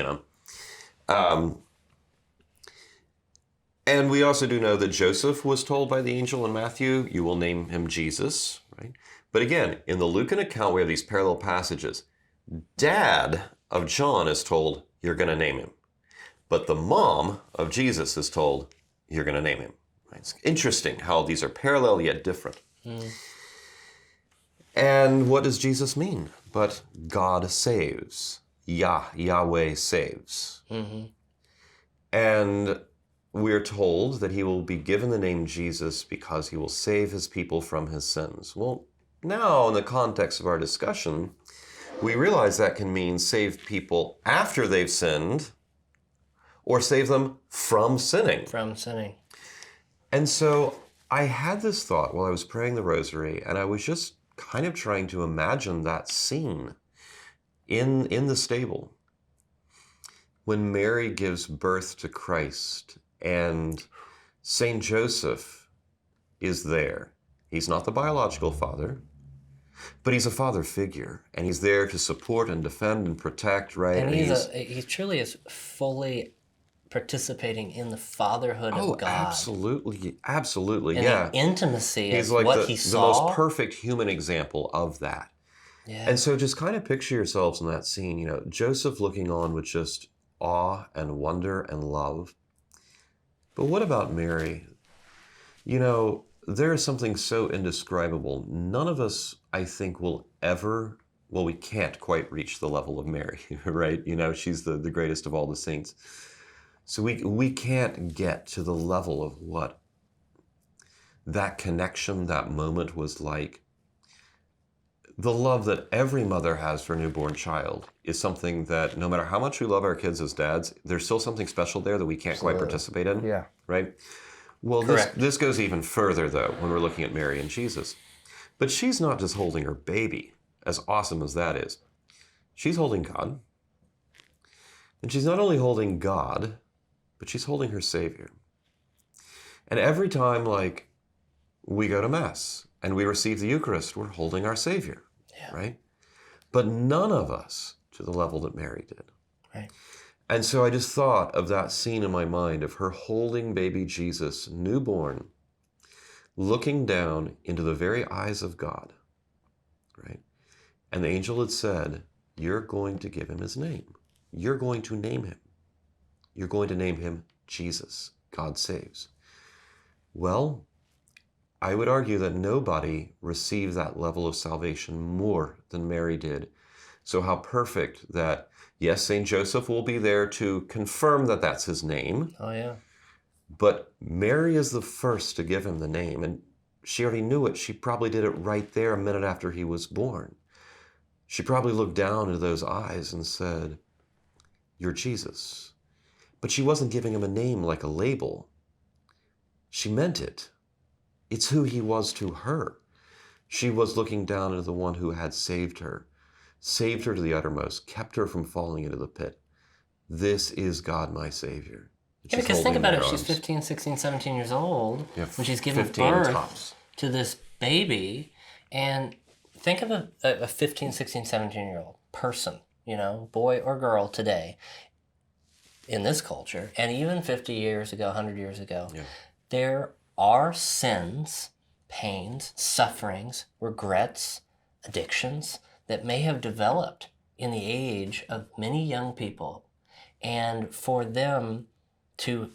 And we also do know that Joseph was told by the angel in Matthew, you will name him Jesus, right? But again, in the Lucan account, we have these parallel passages. Dad of John is told, you're going to name him. But the mom of Jesus is told, you're going to name him. Right? It's interesting how these are parallel yet different. Mm. And what does Jesus mean? But God saves. Yahweh saves. Mm-hmm. And we're told that he will be given the name Jesus because he will save his people from his sins. Well, now in the context of our discussion, we realize that can mean save people after they've sinned or save them from sinning. From sinning. And so I had this thought while I was praying the rosary, and I was just kind of trying to imagine that scene in the stable when Mary gives birth to Christ and Saint Joseph is there. He's not the biological father, but he's a father figure, and he's there to support and defend and protect, right? And he truly is fully participating in the fatherhood Oh, of God. absolutely. Absolutely. And yeah. the intimacy He's of like what the he saw. most perfect human example of that. Yeah. And so just kind of picture yourselves in that scene, Joseph looking on with just awe and wonder and love. But what about Mary? There is something so indescribable. None of us, I think, will ever, well, we can't quite reach the level of Mary, right? She's the greatest of all the saints. So we can't get to the level of what that connection, that moment was like. The love that every mother has for a newborn child is something that no matter how much we love our kids as dads, there's still something special there that we can't quite participate in. Yeah. Right? Well, this goes even further, though, when we're looking at Mary and Jesus. But she's not just holding her baby, as awesome as that is. She's holding God. And she's not only holding God, but she's holding her Savior. And every time, we go to Mass and we receive the Eucharist, we're holding our Savior, right? But none of us to the level that Mary did. Right. And so I just thought of that scene in my mind of her holding baby Jesus, newborn, looking down into the very eyes of God, right? And the angel had said, you're going to give him his name. You're going to name him. You're going to name him Jesus, God saves. Well, I would argue that nobody received that level of salvation more than Mary did. So how perfect that, yes, St. Joseph will be there to confirm that that's his name. Oh, yeah. But Mary is the first to give him the name. And she already knew it. She probably did it right there a minute after he was born. She probably looked down into those eyes and said, you're Jesus. But she wasn't giving him a name like a label. She meant it. It's who he was to her. She was looking down into the one who had saved her to the uttermost, kept her from falling into the pit. This is God, my Savior. Yeah, because think about it. She's 15, 16, 17 years old when she's giving birth to this baby. And think of a 15, 16, 17-year-old person, boy or girl today in this culture, and even 50 years ago, 100 years ago, there are sins, pains, sufferings, regrets, addictions that may have developed in the age of many young people. And for them to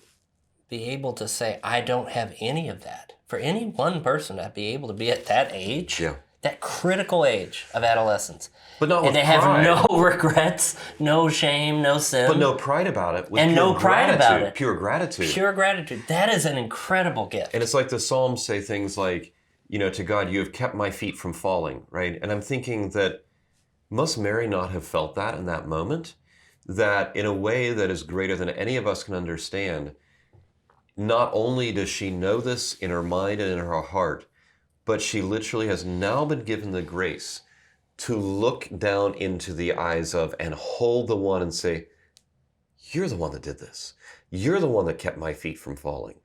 be able to say, I don't have any of that. For any one person to be able to be at that age, that critical age of adolescence. But not with pride. And they have no regrets, no shame, no sin. But no pride about it. And no pride about it. Pure gratitude. Pure gratitude. That is an incredible gift. And it's like the Psalms say things like, to God, you have kept my feet from falling, right? And I'm thinking that must Mary not have felt that in that moment? That in a way that is greater than any of us can understand, not only does she know this in her mind and in her heart, but she literally has now been given the grace to look down into the eyes of and hold the one and say, you're the one that did this. You're the one that kept my feet from falling.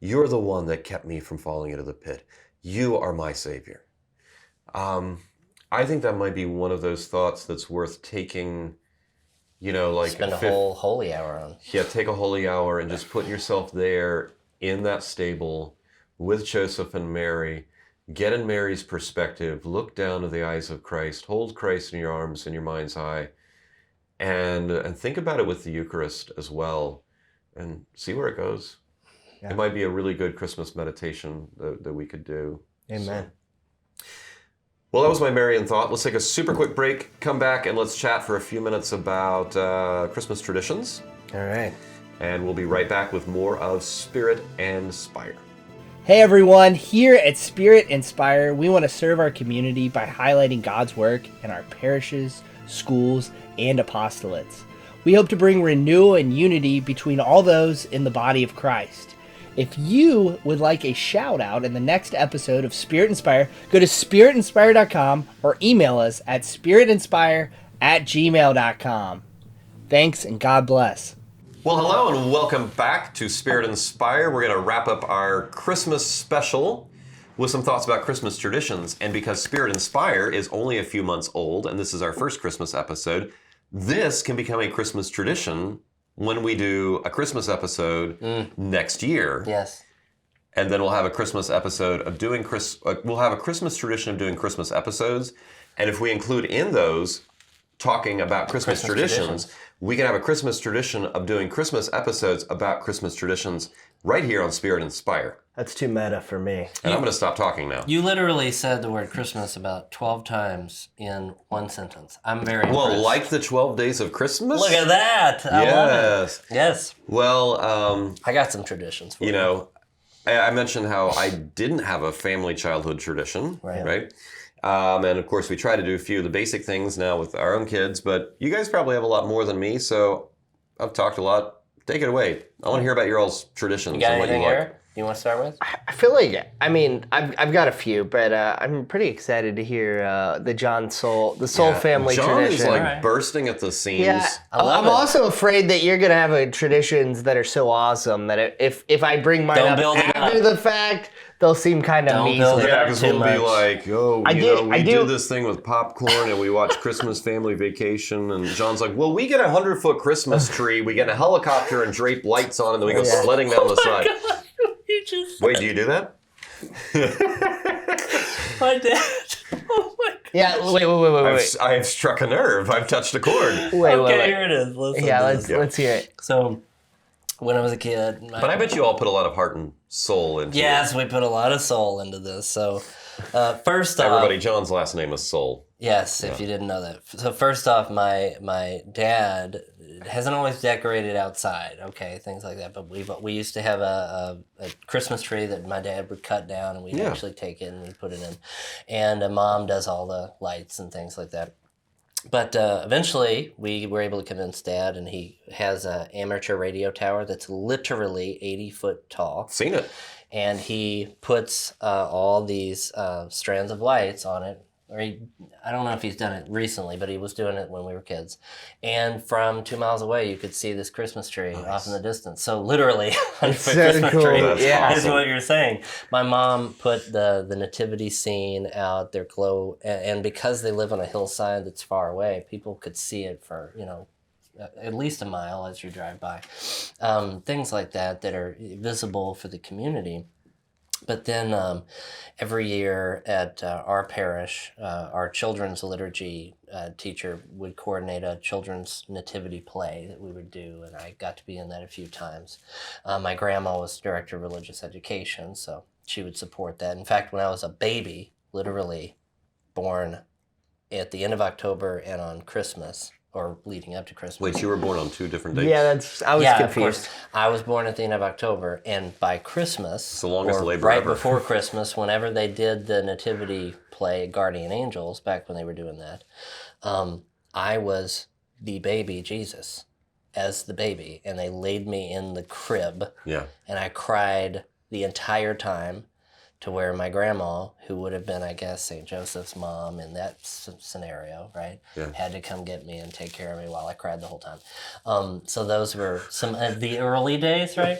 You're the one that kept me from falling into the pit. You are my Savior. I think that might be one of those thoughts that's worth taking, spend a whole holy hour on. Yeah, take a holy hour and just put yourself there in that stable with Joseph and Mary. Get in Mary's perspective, look down to the eyes of Christ, hold Christ in your arms in your mind's eye, and think about it with the Eucharist as well, and see where it goes. Yeah. It might be a really good Christmas meditation that we could do. Amen. So. Well, that was my Marian thought. Let's take a super quick break, come back, and let's chat for a few minutes about Christmas traditions. All right. And we'll be right back with more of Spirit and Spire. Hey everyone, here at Spirit Spire, we want to serve our community by highlighting God's work in our parishes, schools, and apostolates. We hope to bring renewal and unity between all those in the body of Christ. If you would like a shout out in the next episode of Spirit Spire, go to spiritinspire.com or email us at spiritinspire@gmail.com. Thanks and God bless. Well, hello and welcome back to Spirit and Spire. We're going to wrap up our Christmas special with some thoughts about Christmas traditions. And because Spirit and Spire is only a few months old, and this is our first Christmas episode, this can become a Christmas tradition when we do a Christmas episode next year. Yes. And then we'll have a Christmas episode of doing we'll have a Christmas tradition of doing Christmas episodes. And if we include in those talking about Christmas traditions, we can have a Christmas tradition of doing Christmas episodes about Christmas traditions right here on Spirit and Spire. That's too meta for me. And I'm going to stop talking now. You literally said the word Christmas about 12 times in one sentence. I'm very impressed. Well, like the 12 days of Christmas? Look at that. I love it. Yes. Well, I got some traditions for you know, I mentioned how I didn't have a family childhood tradition, right? And of course, we try to do a few of the basic things now with our own kids, but you guys probably have a lot more than me, so I've talked a lot. Take it away. I want to hear about your all's traditions. You got and what anything, you like. Eric? You want to start with? I feel like, I mean, I've got a few, but I'm pretty excited to hear the John Sohl, the Sohl family John tradition. is like bursting at the seams. Yeah, I'm also afraid that you're gonna have traditions that are so awesome that if I bring mine Don't up build it after the fact, they'll seem kind of Don't build measly. it Yeah, up because too we'll be much. like, oh, I we do- do this thing with popcorn and we watch Christmas Family Vacation. And John's like, well, we get a 100-foot Christmas tree, we get a helicopter and drape lights on it, and then we go sledding down the side. Wait, do you do that? My dad. Oh my God. Yeah, wait. I have struck a nerve. I've touched a chord. Okay, here it is. Listen Yeah, to this. let's hear it. So, when I was a kid, But I bet you all put a lot of heart and soul into yes, we put a lot of soul into this. So, first it. off, Everybody, John's last name is Soul. yes, if you didn't know that. So first off, my dad hasn't always decorated outside, okay, things like that. But we used to have a Christmas tree that my dad would cut down, and we'd actually take it and we'd put it in. And Mom does all the lights and things like that. But eventually, we were able to convince Dad, and he has an amateur radio tower that's literally 80 foot tall. Seen it. And he puts all these strands of lights on it. I don't know if he's done it recently, but he was doing it when we were kids. And from 2 miles away, you could see this Christmas tree off in the distance. So literally, 100-foot Christmas tree is what you're saying. My mom put the nativity scene out, their glow, and because they live on a hillside that's far away, people could see it for, at least a mile as you drive by. Things like that are visible for the community. But then every year at our parish, our children's liturgy teacher would coordinate a children's nativity play that we would do, and I got to be in that a few times. My grandma was director of religious education, so she would support that. In fact, when I was a baby, literally born at the end of October and on Christmas, or leading up to Christmas. Wait, you were born on 2 different dates? Yeah, I was confused. Of course. I was born at the end of October, and by Christmas, it's the longest or labor right ever. before Christmas, whenever they did the nativity play Guardian Angels, back when they were doing that, I was the baby Jesus as the baby, and they laid me in the crib, and I cried the entire time, to where my grandma, who would have been, I guess, St. Joseph's mom in that scenario, right, had to come get me and take care of me while I cried the whole time. So those were some of the early days, right?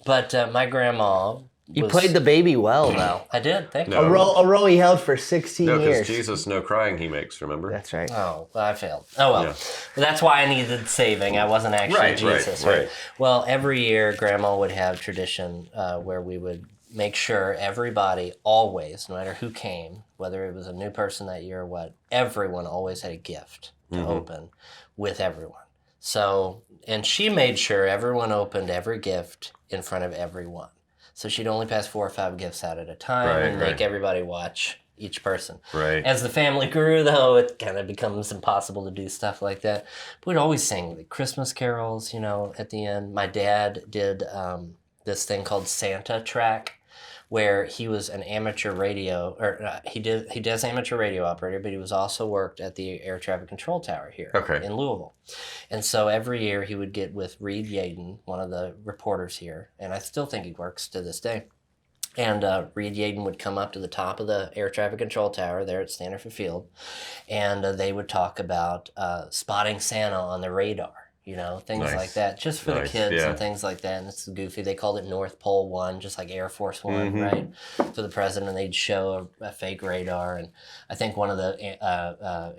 But my grandma You played the baby well, though. I did, thank you. No. A role he held for 16 No, years. because Jesus, no crying he makes, remember? That's right. Oh, well, I failed. Oh, well. But that's why I needed saving. I wasn't actually Jesus, right? Well, every year, Grandma would have tradition where we would make sure everybody always, no matter who came, whether it was a new person that year or what, everyone always had a gift to open with everyone. So, and she made sure everyone opened every gift in front of everyone. So she'd only pass 4 or 5 gifts out at a time and make everybody watch each person. Right. As the family grew, though, it kind of becomes impossible to do stuff like that. But we'd always sing the Christmas carols, at the end. My dad did this thing called Santa Track, where he was an amateur radio, he does amateur radio operator, but he was also worked at the air traffic control tower here in Louisville. And so every year he would get with Reed Yaden, one of the reporters here, and I still think he works to this day. And Reed Yaden would come up to the top of the air traffic control tower there at Stanford Field, and they would talk about spotting Santa on the radar. Things like that, just for the kids and things like that. And it's goofy. They called it North Pole 1, just like Air Force 1, right? For the president, they'd show a fake radar. And I think one of the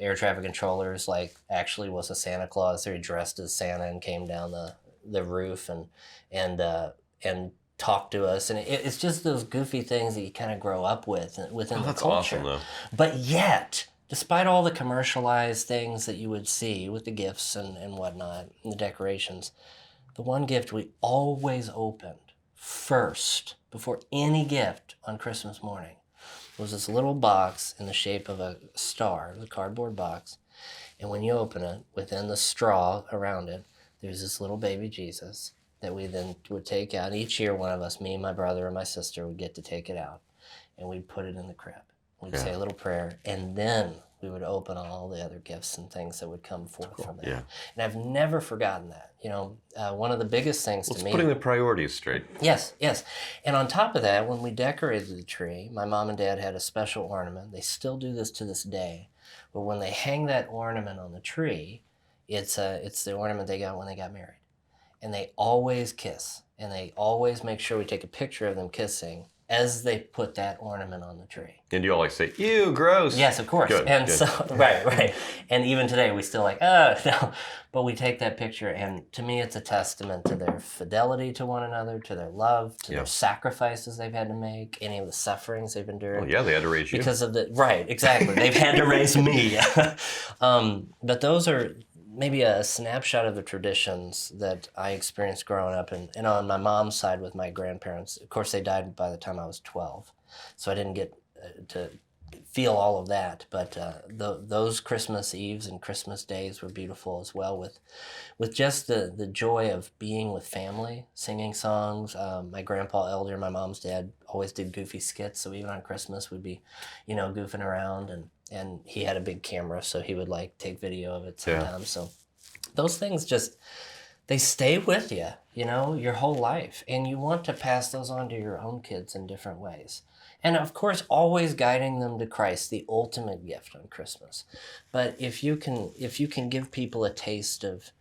air traffic controllers, actually was a Santa Claus. They dressed as Santa and came down the the roof and talk to us, and it's just those goofy things that you kind of grow up with within the That's culture. awesome, though. But yet, despite all the commercialized things that you would see with the gifts and whatnot, and the decorations, the one gift we always opened first, before any gift on Christmas morning, was this little box in the shape of a star, the cardboard box. And when you open it, within the straw around it, there's this little baby Jesus that we then would take out. Each year, one of us, me, my brother, and my sister, would get to take it out. And we'd put it in the crib. We'd say a little prayer. And then we would open all the other gifts and things that would come forth from that. Yeah. And I've never forgotten that. You know, one of the biggest things to me... It's putting the priorities straight. Yes. And on top of that, when we decorated the tree, my mom and dad had a special ornament. They still do this to this day. But when they hang that ornament on the tree, it's the ornament they got when they got married. And they always kiss. And they always make sure we take a picture of them kissing as they put that ornament on the tree. And you always say, ew, gross. Yes, of course. Good, and good. so, right. And even today, we still like, no. But we take that picture, and to me, it's a testament to their fidelity to one another, to their love, to their sacrifices they've had to make, any of the sufferings they've endured. Oh, yeah, they had to raise you. Because of right, exactly. They've had to raise me. But those are maybe a snapshot of the traditions that I experienced growing up. And on my mom's side with my grandparents, of course, they died by the time I was 12. So I didn't get to feel all of that. But those Christmas Eves and Christmas days were beautiful as well, with just the joy of being with family, singing songs. My grandpa Elder, my mom's dad, always did goofy skits. So even on Christmas, we'd be, goofing around, and he had a big camera, so he would take video of it sometimes. So those things they stay with you, your whole life. And you want to pass those on to your own kids in different ways. And of course, always guiding them to Christ, the ultimate gift on Christmas. But if you can give people a taste of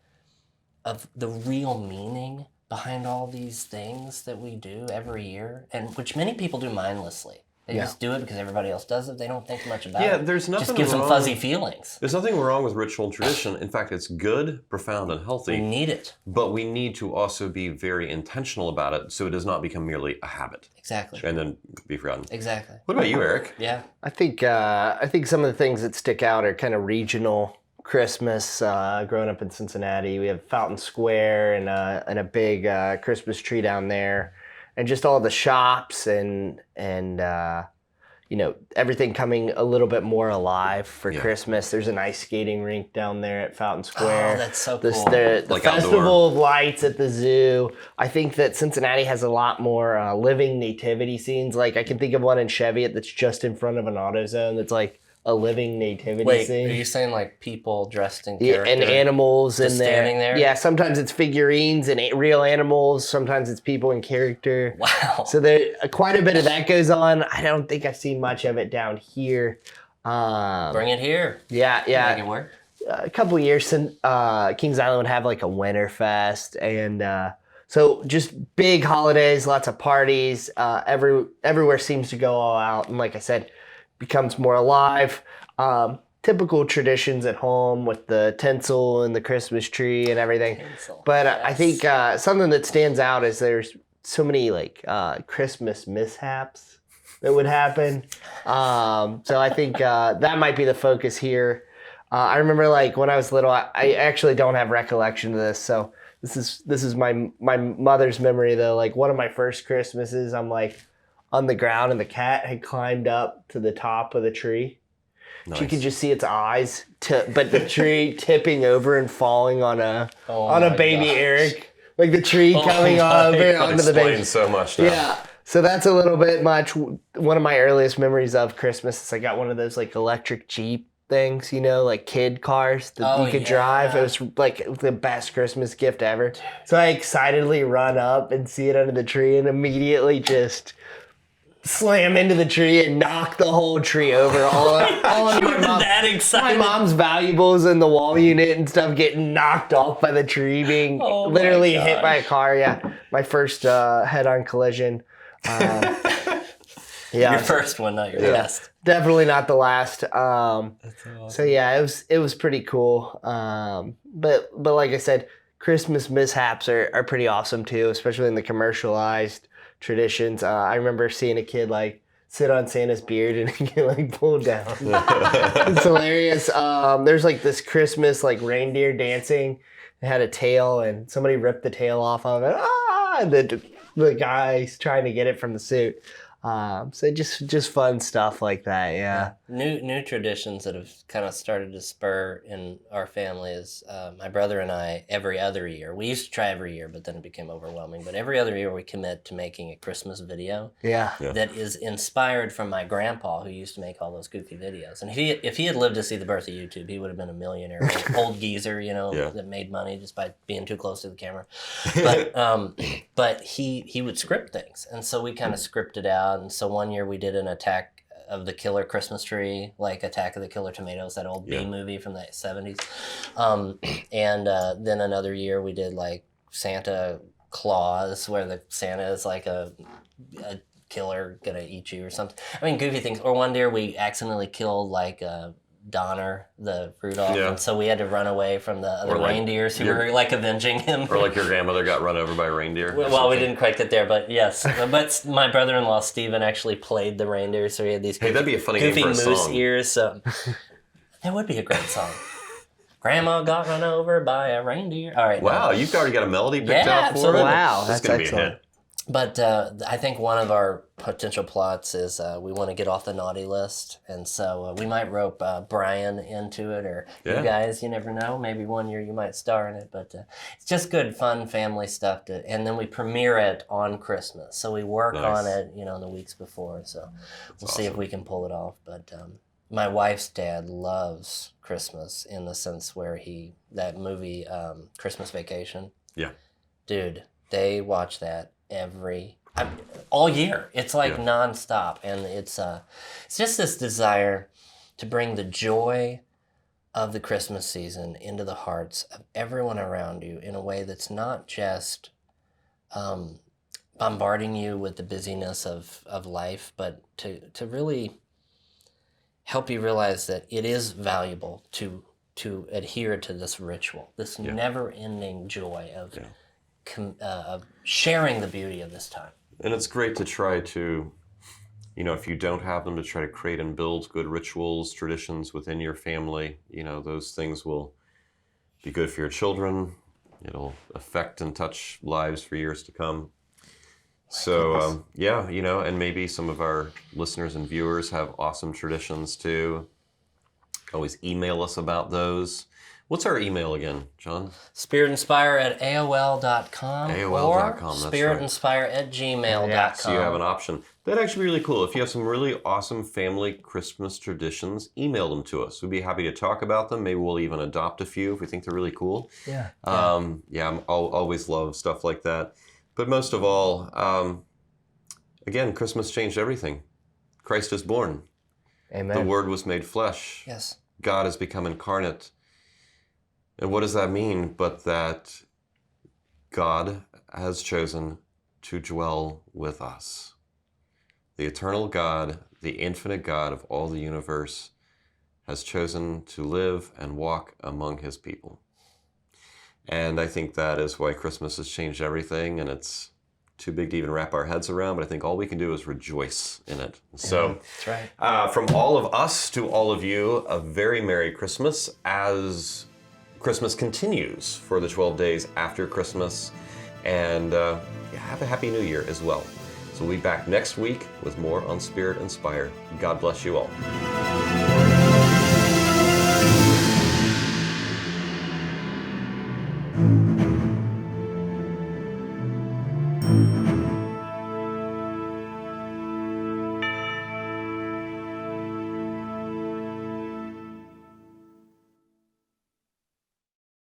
the real meaning behind all these things that we do every year, and which many people do mindlessly. They just do it because everybody else does it. They don't think much about it. Yeah, there's nothing just gives them wrong- fuzzy feelings. There's nothing wrong with ritual and tradition. In fact, it's good, profound, and healthy. We need it. But we need to also be very intentional about it so it does not become merely a habit. Exactly. And then be forgotten. Exactly. What about you, Eric? Yeah. I think some of the things that stick out are kind of regional. Christmas, growing up in Cincinnati, we have Fountain Square and a big Christmas tree down there, and just all the shops and everything coming a little bit more alive for Christmas. There's an ice skating rink down there at Fountain Square. Oh, that's so cool. The Like Festival outdoor. of Lights at the zoo. I think that Cincinnati has a lot more living nativity scenes. Like I can think of one in Cheviot that's just in front of an AutoZone that's like a living nativity Wait, scene. are you saying people dressed in Yeah, character? and animals in Just there. standing there? Yeah, sometimes it's figurines and real animals. Sometimes it's people in character. Wow. So there, quite a bit of that goes on. I don't think I've seen much of it down here. Bring it here. Yeah. Make it work. A couple years since Kings Island would have like a winter fest, and so just big holidays, lots of parties. Everywhere seems to go all out, and like I said, becomes more alive. Typical traditions at home with the tinsel and the Christmas tree and everything. Tinsel, But I think something that stands out is there's so many Christmas mishaps that would happen. So I think that might be the focus here. I remember when I was little, I actually don't have recollection of this. So this is my mother's memory though. One of my first Christmases, I'm on the ground and the cat had climbed up to the top of the tree. Nice. She could just see its eyes, but the tree tipping over and falling on a baby gosh. Eric. Like the tree coming over That onto the baby. explains so much now. Yeah. So that's a little bit much. One of my earliest memories of Christmas is I got one of those electric Jeep things, kid cars that you could drive. It was the best Christmas gift ever. So I excitedly run up and see it under the tree and immediately just slam into the tree and knock the whole tree over. All of That excited. my mom's valuables in the wall unit and stuff getting knocked off by the tree, being Oh my literally hit by a gosh. car. Yeah, my first head-on collision. Yeah, Your first one, not your last. definitely not the last. So yeah, it was pretty cool. But like I said, Christmas mishaps are pretty awesome too, especially in the commercialized traditions. I remember seeing a kid like sit on Santa's beard and get like pulled down. It's hilarious. There's like this Christmas like reindeer dancing. It had a tail and somebody ripped the tail off of it. And the guy's trying to get it from the suit. So just fun stuff like that, yeah. New traditions that have kind of started to spur in our family is my brother and I, every other year. We used to try every year, but then it became overwhelming. But every other year we commit to making a Christmas video that is inspired from my grandpa, who used to make all those goofy videos. And if he had lived to see the birth of YouTube, he would have been a millionaire, old geezer, that made money just by being too close to the camera. But he would script things, and so we kind of scripted out. And so one year we did an Attack of the Killer Christmas Tree, like Attack of the Killer Tomatoes, that old B movie from the 70s. And then another year we did like Santa Claus, where the Santa is like a killer gonna eat you or something. I mean, goofy things. Or one year we accidentally killed like Donner, the Rudolph, and so we had to run away from the other reindeers who were like avenging him. Or like your grandmother got run over by a reindeer. Well, we didn't quite get there, but yes. But my brother-in-law Steven actually played the reindeer, so he had these that'd be a funny goofy name for a moose song. ears. So that would be a great song. Grandma got run over by a reindeer. All right. Wow, you've already got a melody picked out for absolutely. it? Wow, that's going to be a hit. But I think one of our potential plots is we want to get off the naughty list. And so we might rope Bryan into it, or you guys, you never know. Maybe one year you might star in it. But it's just good, fun family stuff. And then we premiere it on Christmas. So we work on it, in the weeks before. So we'll see if we can pull it off. But my wife's dad loves Christmas in the sense where that movie, Christmas Vacation. Yeah. Dude, they watch that all year. It's like nonstop, and it's just this desire to bring the joy of the Christmas season into the hearts of everyone around you in a way that's not just bombarding you with the busyness of life, but to really help you realize that it is valuable to adhere to this ritual, this never-ending joy of sharing the beauty of this time. And it's great to try to, if you don't have them, to try to create and build good rituals, traditions within your family. Those things will be good for your children. It'll affect and touch lives for years to come. So, and maybe some of our listeners and viewers have awesome traditions too. Always email us about those. What's our email again, John? SpiritInspire@AOL.com. AOL.com, that's SpiritInspire@gmail.com. Yeah, so you have an option. That'd actually be really cool. If you have some really awesome family Christmas traditions, email them to us. We'd be happy to talk about them. Maybe we'll even adopt a few if we think they're really cool. Yeah. I'll always love stuff like that. But most of all, again, Christmas changed everything. Christ is born. Amen. The Word was made flesh. Yes. God has become incarnate. And what does that mean but that God has chosen to dwell with us? The eternal God, the infinite God of all the universe, has chosen to live and walk among his people. And I think that is why Christmas has changed everything, and it's too big to even wrap our heads around, but I think all we can do is rejoice in it. So, that's right. From all of us to all of you, a very Merry Christmas as Christmas continues for the 12 days after Christmas, and have a Happy New Year as well. So we'll be back next week with more on Spirit Inspire. God bless you all.